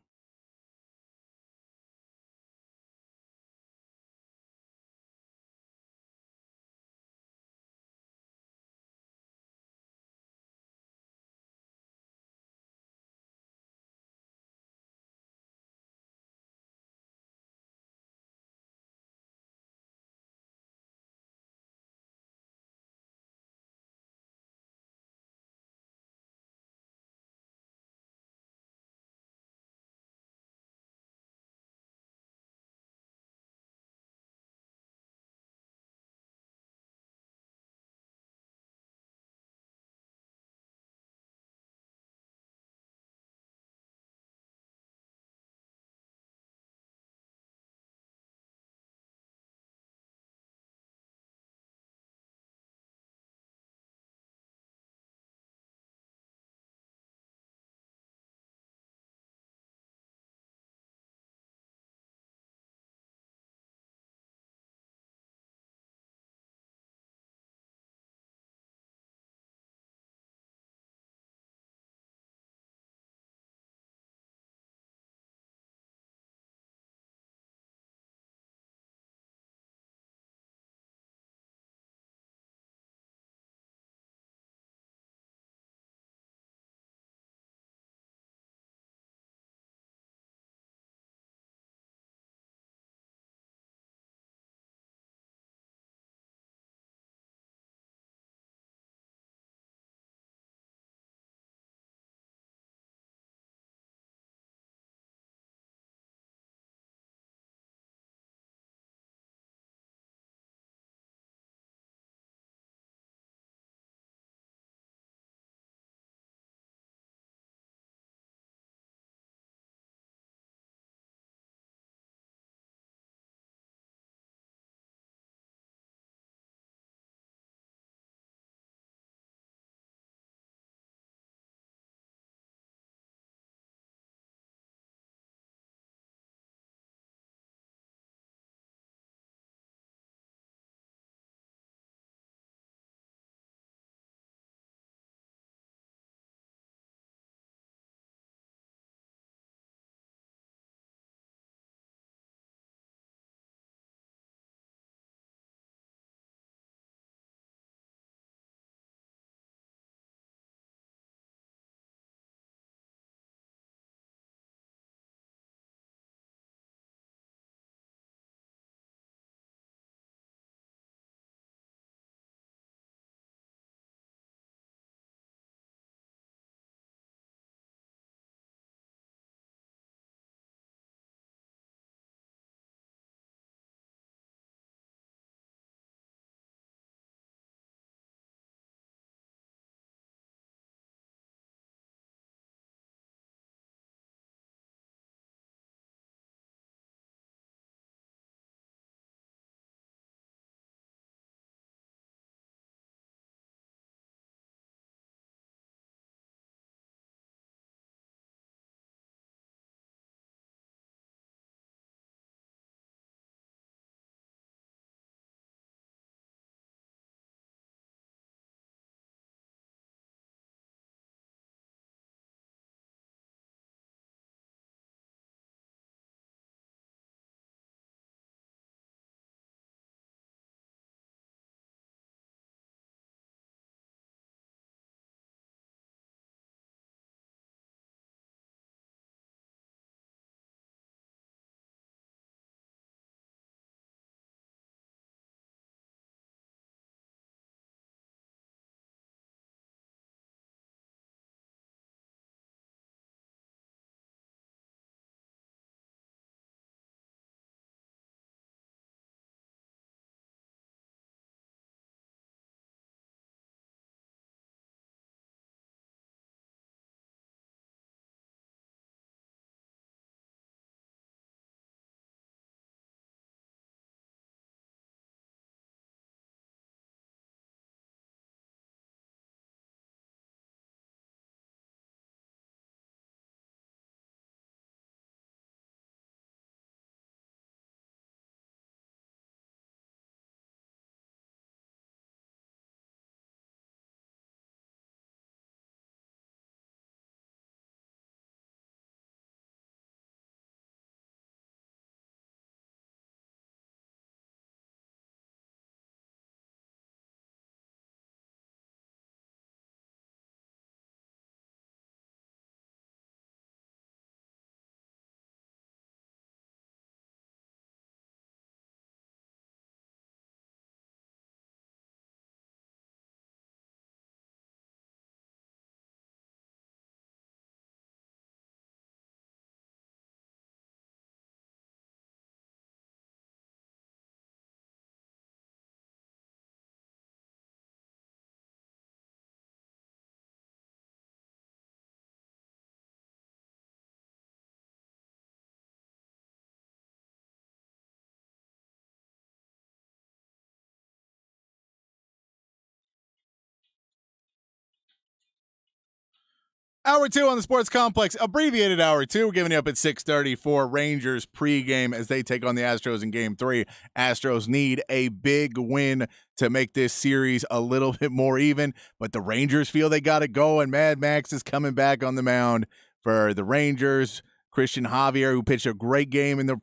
Hour 2 on the Sports Complex, abbreviated Hour 2, giving you up at 6:30 for Rangers pregame as they take on the Astros in Game 3. Astros need a big win to make this series a little bit more even, but the Rangers feel they got to go, and Mad Max is coming back on the mound for the Rangers. Christian Javier, who pitched a great game in the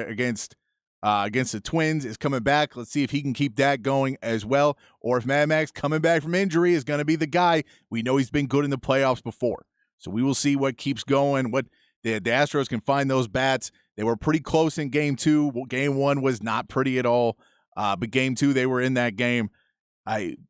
against the Twins, is coming back. Let's see if he can keep that going as well, or if Mad Max coming back from injury is going to be the guy. We know he's been good in the playoffs before. So we will see what keeps going, what the Astros can find those bats. They were pretty close in Game 2. Game 1 was not pretty at all, but Game 2, they were in that game.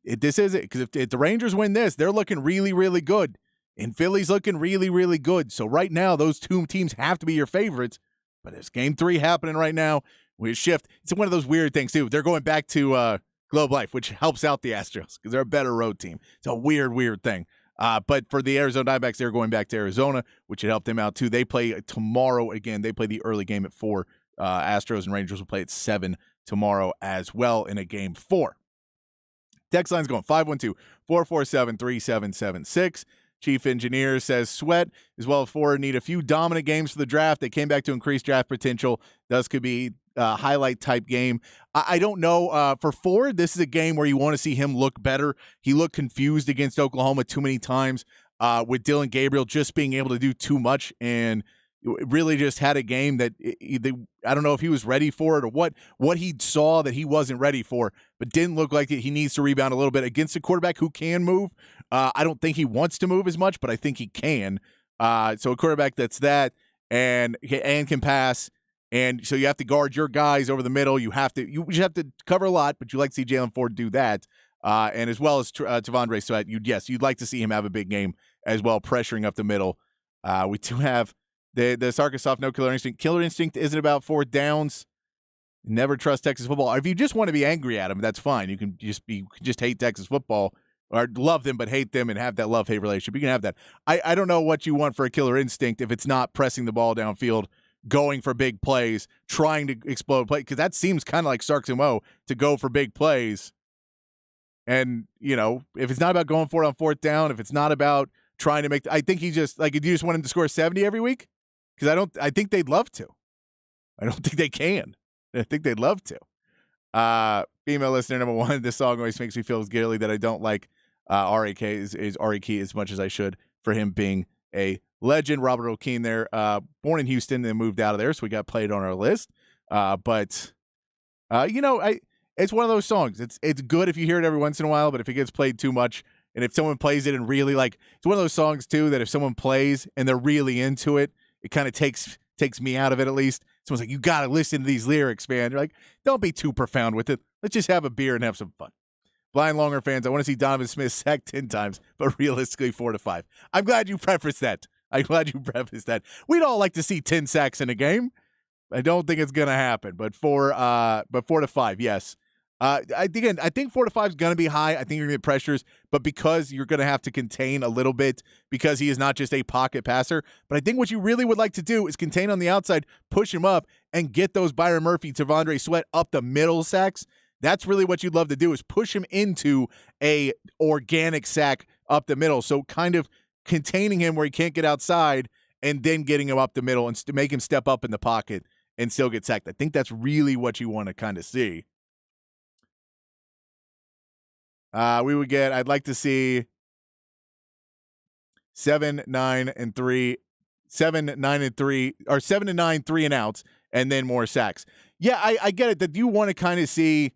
This is it, because if the Rangers win this, they're looking really, really good. And Philly's looking really, really good. So right now, those two teams have to be your favorites. But there's Game 3 happening right now. We shift. It's one of those weird things, too. They're going back to Globe Life, which helps out the Astros because they're a better road team. It's a weird, weird thing. But for the Arizona Diamondbacks, they're going back to Arizona, which would help them out, too. They play tomorrow again. They play the early game at 4. Astros and Rangers will play at 7 tomorrow as well in a Game 4. Text line's going 512-447-3776. Chief Engineer says Sweat as well as Ford need a few dominant games for the draft. They came back to increase draft potential. Thus could be a highlight type game. I don't know. For Ford, this is a game where you want to see him look better. He looked confused against Oklahoma too many times with Dylan Gabriel just being able to do too much, and really just had a game that I don't know if he was ready for it or what he saw that he wasn't ready for, but didn't look like it. He needs to rebound a little bit against a quarterback who can move. I don't think he wants to move as much, but I think he can. So a quarterback that's that and can pass, and so you have to guard your guys over the middle. You have to cover a lot, but you like to see Jalen Ford do that, and as well as T'Vondre Sweat. You'd like to see him have a big game as well, pressuring up the middle. We do have the Sarkisov no killer instinct. Killer instinct isn't about 4th downs. Never trust Texas football. If you just want to be angry at him, that's fine. You can just hate Texas football or love them but hate them and have that love-hate relationship. You can have that. I don't know what you want for a killer instinct if it's not pressing the ball downfield, going for big plays, trying to explode play, because that seems kind of like Starks and Mo to go for big plays. And, if it's not about going for it on 4th down, if it's not about trying to I think he just, you just want him to score 70 every week? Because I think they'd love to. I don't think they can. I think they'd love to. Female listener number 1, this song always makes me feel as guilty that I don't like R.A.K. is R.A.K. as much as I should for him being a legend. Robert O'Keefe there, born in Houston, then moved out of there, so we got played on our list. But it's one of those songs. It's good if you hear it every once in a while, but if it gets played too much, and if someone plays it and really it's one of those songs too that if someone plays and they're really into it, it kind of takes me out of it at least. Someone's like, you got to listen to these lyrics, man. You're like, don't be too profound with it. Let's just have a beer and have some fun. Blind Longer fans, I want to see Donovan Smith sacked 10 times, but realistically 4 to 5. I'm glad you prefaced that. We'd all like to see 10 sacks in a game. I don't think it's going to happen, but 4 to 5, yes. I think 4 to 5 is going to be high. I think you're going to get pressures, but because you're going to have to contain a little bit because he is not just a pocket passer. But I think what you really would like to do is contain on the outside, push him up, and get those Byron Murphy, T'Vondre Sweat up the middle sacks. That's really what you'd love to do, is push him into a organic sack up the middle. So kind of containing him where he can't get outside and then getting him up the middle and make him step up in the pocket and still get sacked. I think that's really what you want to kind of see. I'd like to see 7, 9, and 3, or 7 to 9, 3 and outs, and then more sacks. Yeah, I get it that you want to kind of see,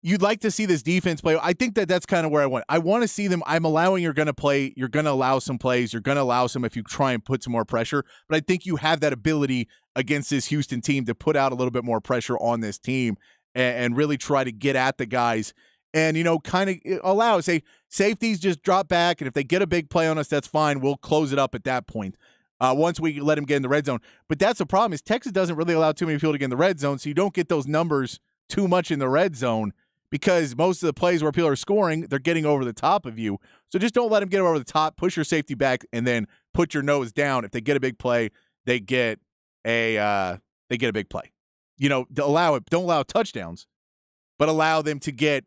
you'd like to see this defense play. I think that's kind of where I want to see them. I'm allowing you're going to allow some plays. You're going to allow some if you try and put some more pressure. But I think you have that ability against this Houston team to put out a little bit more pressure on this team and really try to get at the guys. And, kind of allow, say, safeties just drop back, and if they get a big play on us, that's fine. We'll close it up at that point once we let them get in the red zone. But that's the problem, is Texas doesn't really allow too many people to get in the red zone, so you don't get those numbers too much in the red zone because most of the plays where people are scoring, they're getting over the top of you. So just don't let them get over the top. Push your safety back, and then put your nose down. If they get a big play, they get a big play. Don't allow touchdowns, but allow them to get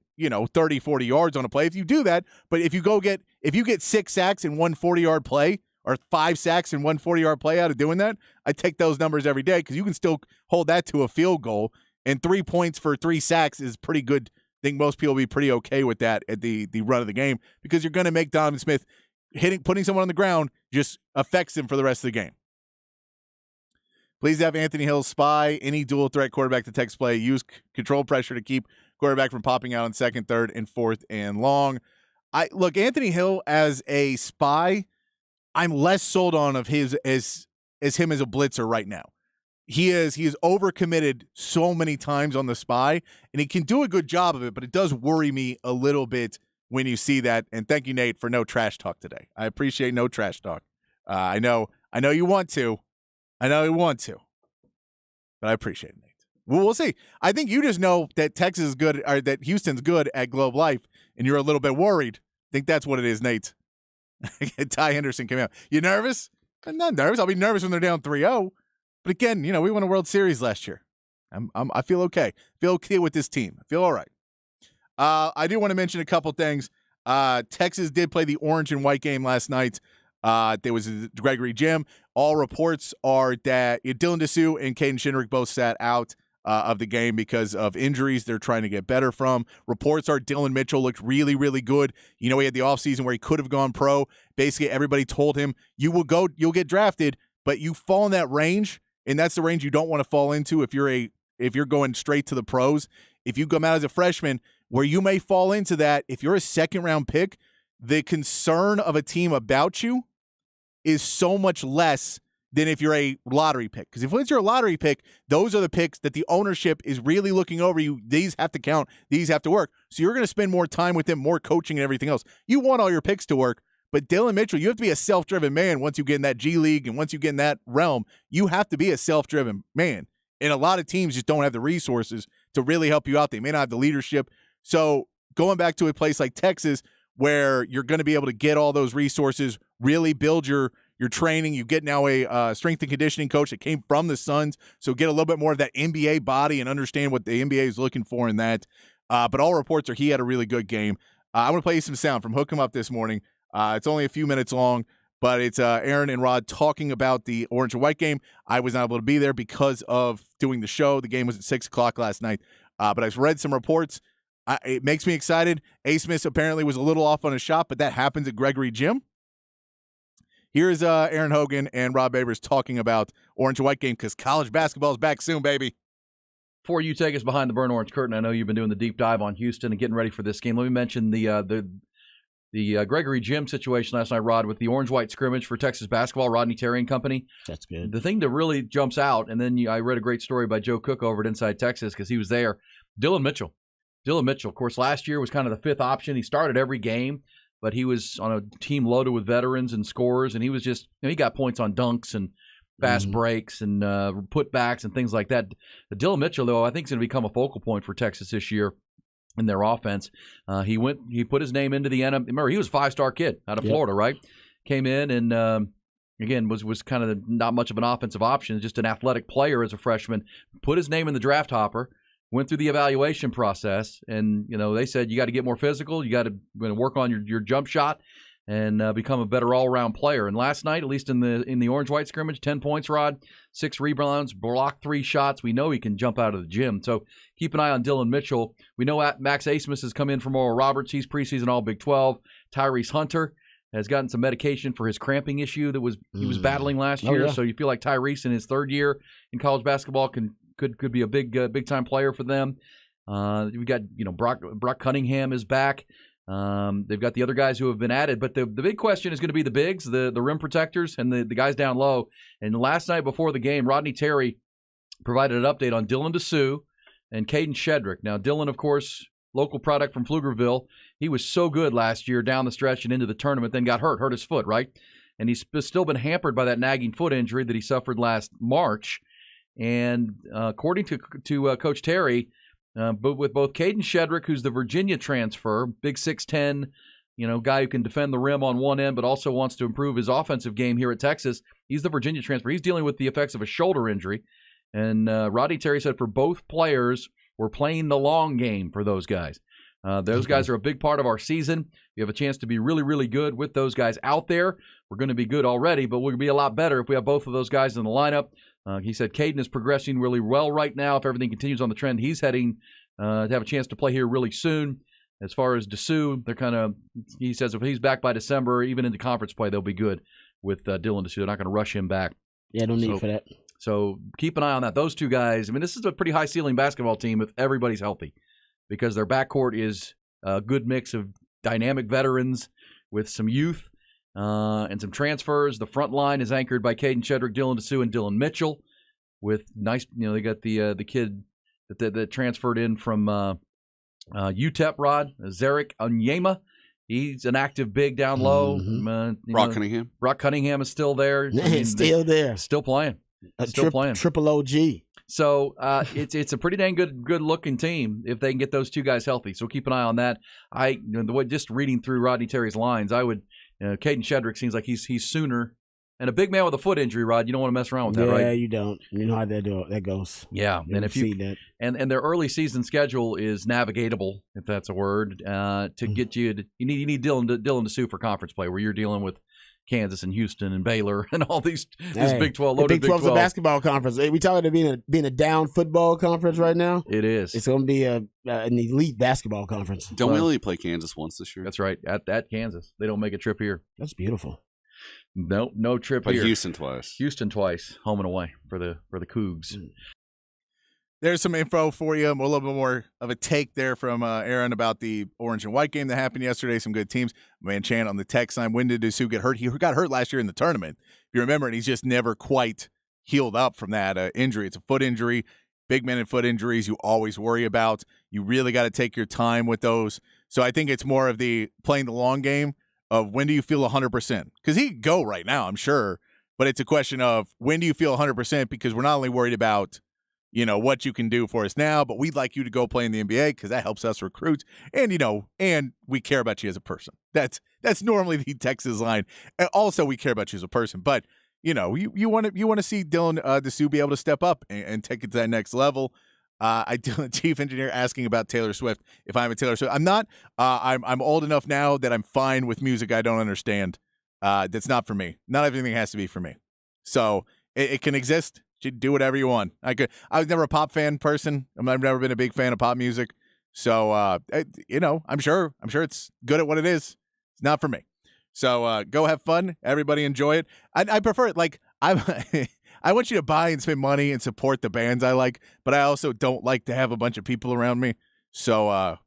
30, 40 yards on a play if you do that. But if you go get If you get 6 sacks in one 40-yard play or 5 sacks in one 40-yard play out of doing that, I take those numbers every day because you can still hold that to a field goal. And 3 points for 3 sacks is pretty good. I think most people will be pretty okay with that at the run of the game because you're going to make Donovan Smith putting someone on the ground just affects him for the rest of the game. Please have Anthony Hill spy any dual threat quarterback to text play. Use control pressure to keep quarterback from popping out on 2nd, 3rd, and 4th and long. Look, Anthony Hill as a spy, I'm less sold on of his as him as a blitzer right now. He is overcommitted so many times on the spy, and he can do a good job of it, but it does worry me a little bit when you see that. And thank you, Nate, for no trash talk today. I appreciate no trash talk. I know you want to. I know you want to, but I appreciate it, Nate. Well, we'll see. I think you just know that Texas is good, or that Houston's good at Globe Life, and you're a little bit worried. I think that's what it is, Nate. Ty Henderson came out. You nervous? I'm not nervous. I'll be nervous when they're down 3-0. But again, we won a World Series last year. I feel okay. I feel okay with this team. I feel all right. I do want to mention a couple things. Texas did play the orange and white game last night. There was Gregory Jim. All reports are that Dylan Dessou and Caden Shindrick both sat out of the game because of injuries they're trying to get better from. Reports are Dylan Mitchell looked really, really good. He had the offseason where he could have gone pro. Basically, everybody told him, you'll get drafted, but you fall in that range, and that's the range you don't want to fall into if you're going straight to the pros. If you come out as a freshman, where you may fall into that, if you're a second-round pick, the concern of a team about you is so much less than if you're a lottery pick. Because if you're a lottery pick, those are the picks that the ownership is really looking over you. These have to count. These have to work. So you're going to spend more time with them, more coaching and everything else. You want all your picks to work. But Dylan Mitchell, you have to be a self-driven man once you get in that G League, and once you get in that realm, you have to be a self-driven man. And a lot of teams just don't have the resources to really help you out. They may not have the leadership. So going back to a place like Texas, where you're going to be able to get all those resources, really build your training. You get now a strength and conditioning coach that came from the Suns, so get a little bit more of that NBA body and understand what the NBA is looking for in that. But all reports are he had a really good game. I'm going to play you some sound from Hook 'em Up this morning. It's only a few minutes long, but it's Aaron and Rod talking about the orange and white game. I was not able to be there because of doing the show. The game was at 6 o'clock last night, but I've read some reports. It makes me excited. A. Smith apparently was a little off on his shot, but that happens at Gregory Jim. Here's Aaron Hogan and Rob Babers talking about orange and white game because college basketball is back soon, baby. Before you take us behind the burnt orange curtain, I know you've been doing the deep dive on Houston and getting ready for this game. Let me mention the Gregory Jim situation last night, Rod, with the orange-white scrimmage for Texas basketball, Rodney Terry and company. That's good. The thing that really jumps out, and then I read a great story by Joe Cook over at Inside Texas because he was there, Dylan Mitchell. Dylan Mitchell, of course, last year was kind of the fifth option. He started every game, but he was on a team loaded with veterans and scorers, and he was just, he got points on dunks and fast breaks and putbacks and things like that. But Dylan Mitchell, though, I think is going to become a focal point for Texas this year in their offense. He put his name into the NFL. Remember, he was a five-star kid out of Florida, right? Came in and, again, was kind of not much of an offensive option, just an athletic player as a freshman. Put his name in the draft hopper. Went through the evaluation process, and they said you got to get more physical. You got to work on your jump shot and become a better all-around player. And last night, at least in the orange-white scrimmage, 10 points, Rod, 6 rebounds, blocked 3 shots. We know he can jump out of the gym. So keep an eye on Dylan Mitchell. We know Max Asmus has come in from Oral Roberts. He's preseason All Big 12. Tyrese Hunter has gotten some medication for his cramping issue that he was battling last year. So you feel like Tyrese in his third year in college basketball could be a big time player for them. We got Brock Cunningham is back. They've got the other guys who have been added, but the big question is going to be the bigs, the rim protectors, and the guys down low. And last night before the game, Rodney Terry provided an update on Dylan Dessou and Caden Shedrick. Now Dylan, of course, local product from Pflugerville. He was so good last year down the stretch and into the tournament, then got hurt his foot, right? And he's still been hampered by that nagging foot injury that he suffered last March. And according to Coach Terry, but with both Caden Shedrick, who's the Virginia transfer, big 6'10", guy who can defend the rim on one end, but also wants to improve his offensive game here at Texas. He's the Virginia transfer. He's dealing with the effects of a shoulder injury. And Rodney Terry said for both players, we're playing the long game for those guys. Those guys are a big part of our season. We have a chance to be really, really good with those guys out there. We're going to be good already, but we'll be a lot better if we have both of those guys in the lineup. He said Caden is progressing really well right now. If everything continues on the trend, he's heading to have a chance to play here really soon. As far as Dessou, he says if he's back by December, even into conference play, they'll be good with Dylan Dessou. They're not going to rush him back. Yeah, no need for that. So keep an eye on that. Those two guys, this is a pretty high-ceiling basketball team if everybody's healthy, because their backcourt is a good mix of dynamic veterans with some youth and some transfers. The front line is anchored by Caden Shedrick, Dylan Dessou, and Dylan Mitchell. With nice, they got the kid that transferred in from UTEP, Zarek Onyema. He's an active big down low. Brock Cunningham. Brock Cunningham is still there. Still there. Still playing. Triple OG. So it's a pretty dang good looking team if they can get those two guys healthy. So keep an eye on that. Just reading through Rodney Terry's lines, Caden Shedrick seems like he's sooner. And a big man with a foot injury, Rod, you don't want to mess around with that, right? Yeah, you don't. You know how that goes. Yeah, and if you that. And their early season schedule is navigatable, if that's a word, to get you. You need Dylan Dessou for conference play, where you're dealing with Kansas and Houston and Baylor and all these Big 12 loaded Big 12's a basketball conference. We talking about being a down football conference right now. It is. It's going to be an elite basketball conference. Don't we only play Kansas once this year? That's right. At Kansas, they don't make a trip here. That's beautiful. No trip but here. Houston twice, home and away for the Cougs. There's some info for you. A little bit more of a take there from Aaron about the orange and white game that happened yesterday. Some good teams. Man, Chan on the text line. When did Dessou get hurt? He got hurt last year in the tournament. If you remember, and he's just never quite healed up from that injury. It's a foot injury. Big men and foot injuries you always worry about. You really got to take your time with those. So I think it's more of the playing the long game of when do you feel 100%? Because he could go right now, I'm sure. But it's a question of when do you feel 100%? Because we're not only worried about what you can do for us now, but we'd like you to go play in the NBA because that helps us recruit. And, and we care about you as a person. That's normally the Texas line. And also, we care about you as a person. But, you want to see Dylan Dessou be able to step up and take it to that next level. Chief engineer asking about Taylor Swift. If I'm a Taylor Swift, I'm not. I'm old enough now that I'm fine with music I don't understand. That's not for me. Not everything has to be for me. So it can exist. You do whatever you want. I was never a pop fan person. I've never been a big fan of pop music. So I'm sure it's good at what it is. It's not for me. So go have fun. Everybody enjoy it. I prefer it. Like I want you to buy and spend money and support the bands I like, but I also don't like to have a bunch of people around me. So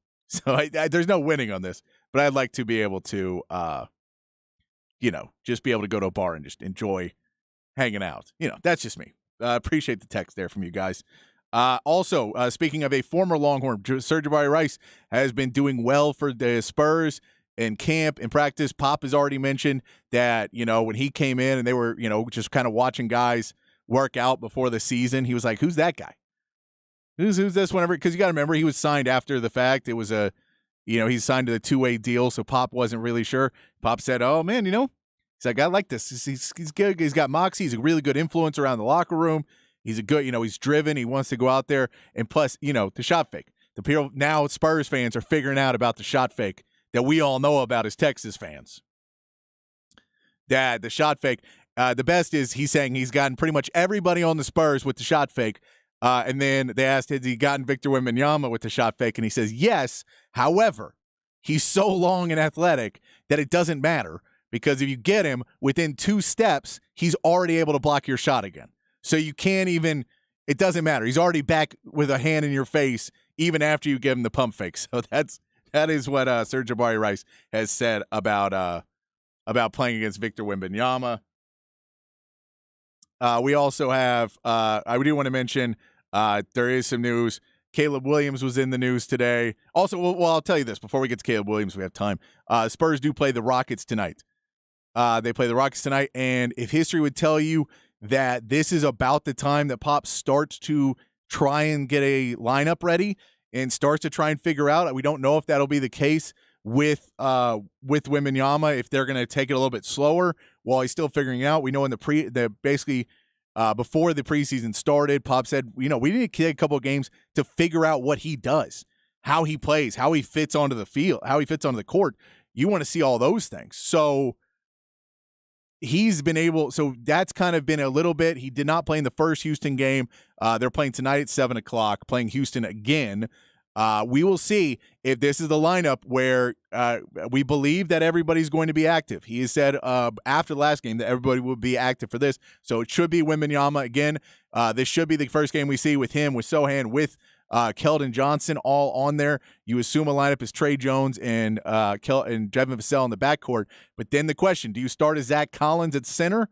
there's no winning on this. But I'd like to be able to, just be able to go to a bar and just enjoy hanging out. That's just me. Appreciate the text there from you guys. Also, speaking of a former Longhorn, Sir'Jabari Rice has been doing well for the Spurs in camp, in practice. Pop has already mentioned that, when he came in and they were, just kind of watching guys work out before the season, he was like, who's that guy? Who's this? Whenever, because you got to remember, he was signed after the fact. It was he's signed to the 2-way deal, so Pop wasn't really sure. Pop said, oh, man, he's like, I like this. He's good. He's got moxie. He's a really good influence around the locker room. He's a good, he's driven. He wants to go out there. And plus, the shot fake. The people now, Spurs fans are figuring out about the shot fake that we all know about as Texas fans. That the shot fake, the best is he's saying he's gotten pretty much everybody on the Spurs with the shot fake. And then they asked, has he gotten Victor Wembanyama with the shot fake? And he says, yes. However, he's so long and athletic that it doesn't matter. Because if you get him within 2 steps, he's already able to block your shot again. So you can't even – it doesn't matter. He's already back with a hand in your face even after you give him the pump fake. So that is what Sir'Jabari Rice has said about playing against Victor Wembanyama. We also have I do want to mention there is some news. Caleb Williams was in the news today. Also, well, I'll tell you this. Before we get to Caleb Williams, we have time. Spurs do play the Rockets tonight. They play the Rockets tonight, and if history would tell you that this is about the time that Pop starts to try and get a lineup ready and starts to try and figure out, we don't know if that'll be the case with Wembanyama, if they're going to take it a little bit slower while he's still figuring it out. We know in before the preseason started, Pop said, we need to take a couple of games to figure out what he does. how he plays, how he fits onto the field, how he fits onto the court. You want to see all those things. So he's been able – so that's kind of been a little bit – he did not play in the first Houston game. They're playing tonight at 7 o'clock, playing Houston again. We will see if this is the lineup where we believe that everybody's going to be active. He has said after the last game that everybody will be active for this. So it should be Wembanyama again. This should be the first game we see with him, with Sochan, with Keldon Johnson all on there. You assume a lineup is Trey Jones and Devin Vassell in the backcourt. But then the question, do you start as Zach Collins at center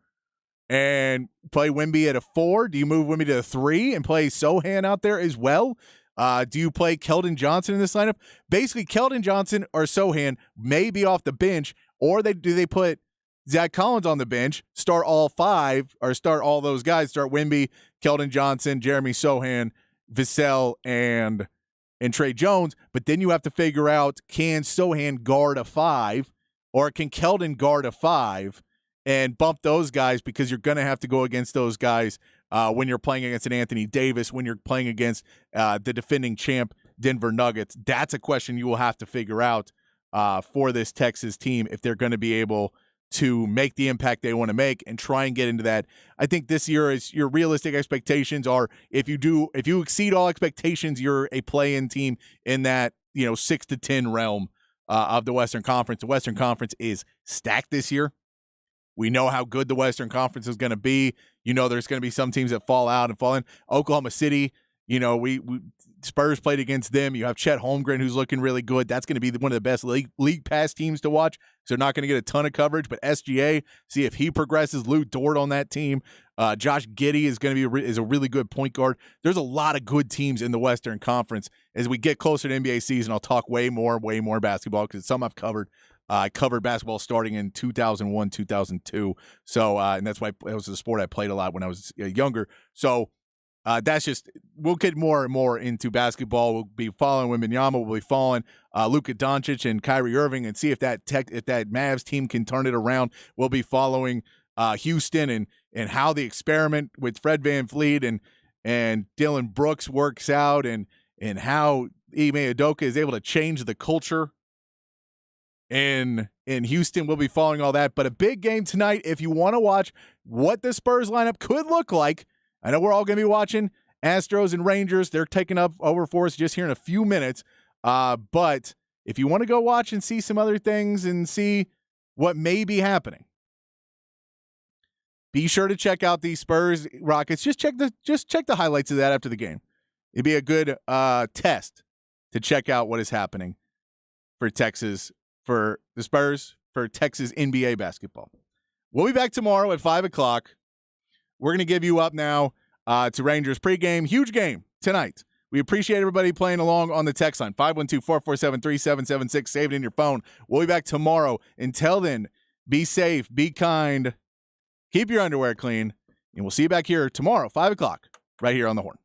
and play Wemby at a 4? Do you move Wemby to a 3 and play Sochan out there as well? Do you play Keldon Johnson in this lineup? Basically, Keldon Johnson or Sochan may be off the bench, or do they put Zach Collins on the bench, start all 5, or start all those guys, start Wemby, Keldon Johnson, Jeremy Sochan, Vassell, and Trey Jones. But then you have to figure out, can Sochan guard a 5, or can Keldon guard a 5, and bump those guys, because you're going to have to go against those guys when you're playing against an Anthony Davis, when you're playing against the defending champ Denver Nuggets. That's a question you will have to figure out for this Texas team if they're going to be able to make the impact they want to make and try and get into that. I think this year is your realistic expectations are, if you exceed all expectations, you're a play-in team in that 6 to 10 realm of the Western Conference. The Western Conference is stacked this year. We know how good the Western Conference is going to be. There's going to be some teams that fall out and fall in. Oklahoma City, we Spurs played against them. You have Chet Holmgren, who's looking really good. That's going to be one of the best league pass teams to watch. So they're not going to get a ton of coverage. But SGA, see if he progresses. Lou Dort on that team. Josh Giddey is going to be is a really good point guard. There's a lot of good teams in the Western Conference. As we get closer to NBA season, I'll talk way more basketball, because it's something I've covered. I covered basketball starting in 2001, 2002. So, and that's why it was a sport I played a lot when I was younger. So, that's just, we'll get more and more into basketball. We'll be following Wembanyama. We'll be following Luka Doncic and Kyrie Irving, and see if that Mavs team can turn it around. We'll be following Houston and how the experiment with Fred VanVleet and Dylan Brooks works out, and how Ime Udoka is able to change the culture in Houston. We'll be following all that. But a big game tonight, if you want to watch what the Spurs lineup could look like. I know we're all going to be watching Astros and Rangers. They're taking up over for us just here in a few minutes. But if you want to go watch and see some other things and see what may be happening, be sure to check out the Spurs Rockets. Just check the highlights of that after the game. It'd be a good test to check out what is happening for Texas, for the Spurs, for Texas NBA basketball. We'll be back tomorrow at 5 o'clock. We're going to give you up now to Rangers pregame. Huge game tonight. We appreciate everybody playing along on the text line, 512-447-3776. Save it in your phone. We'll be back tomorrow. Until then, be safe, be kind, keep your underwear clean, and we'll see you back here tomorrow, 5 o'clock, right here on the Horn.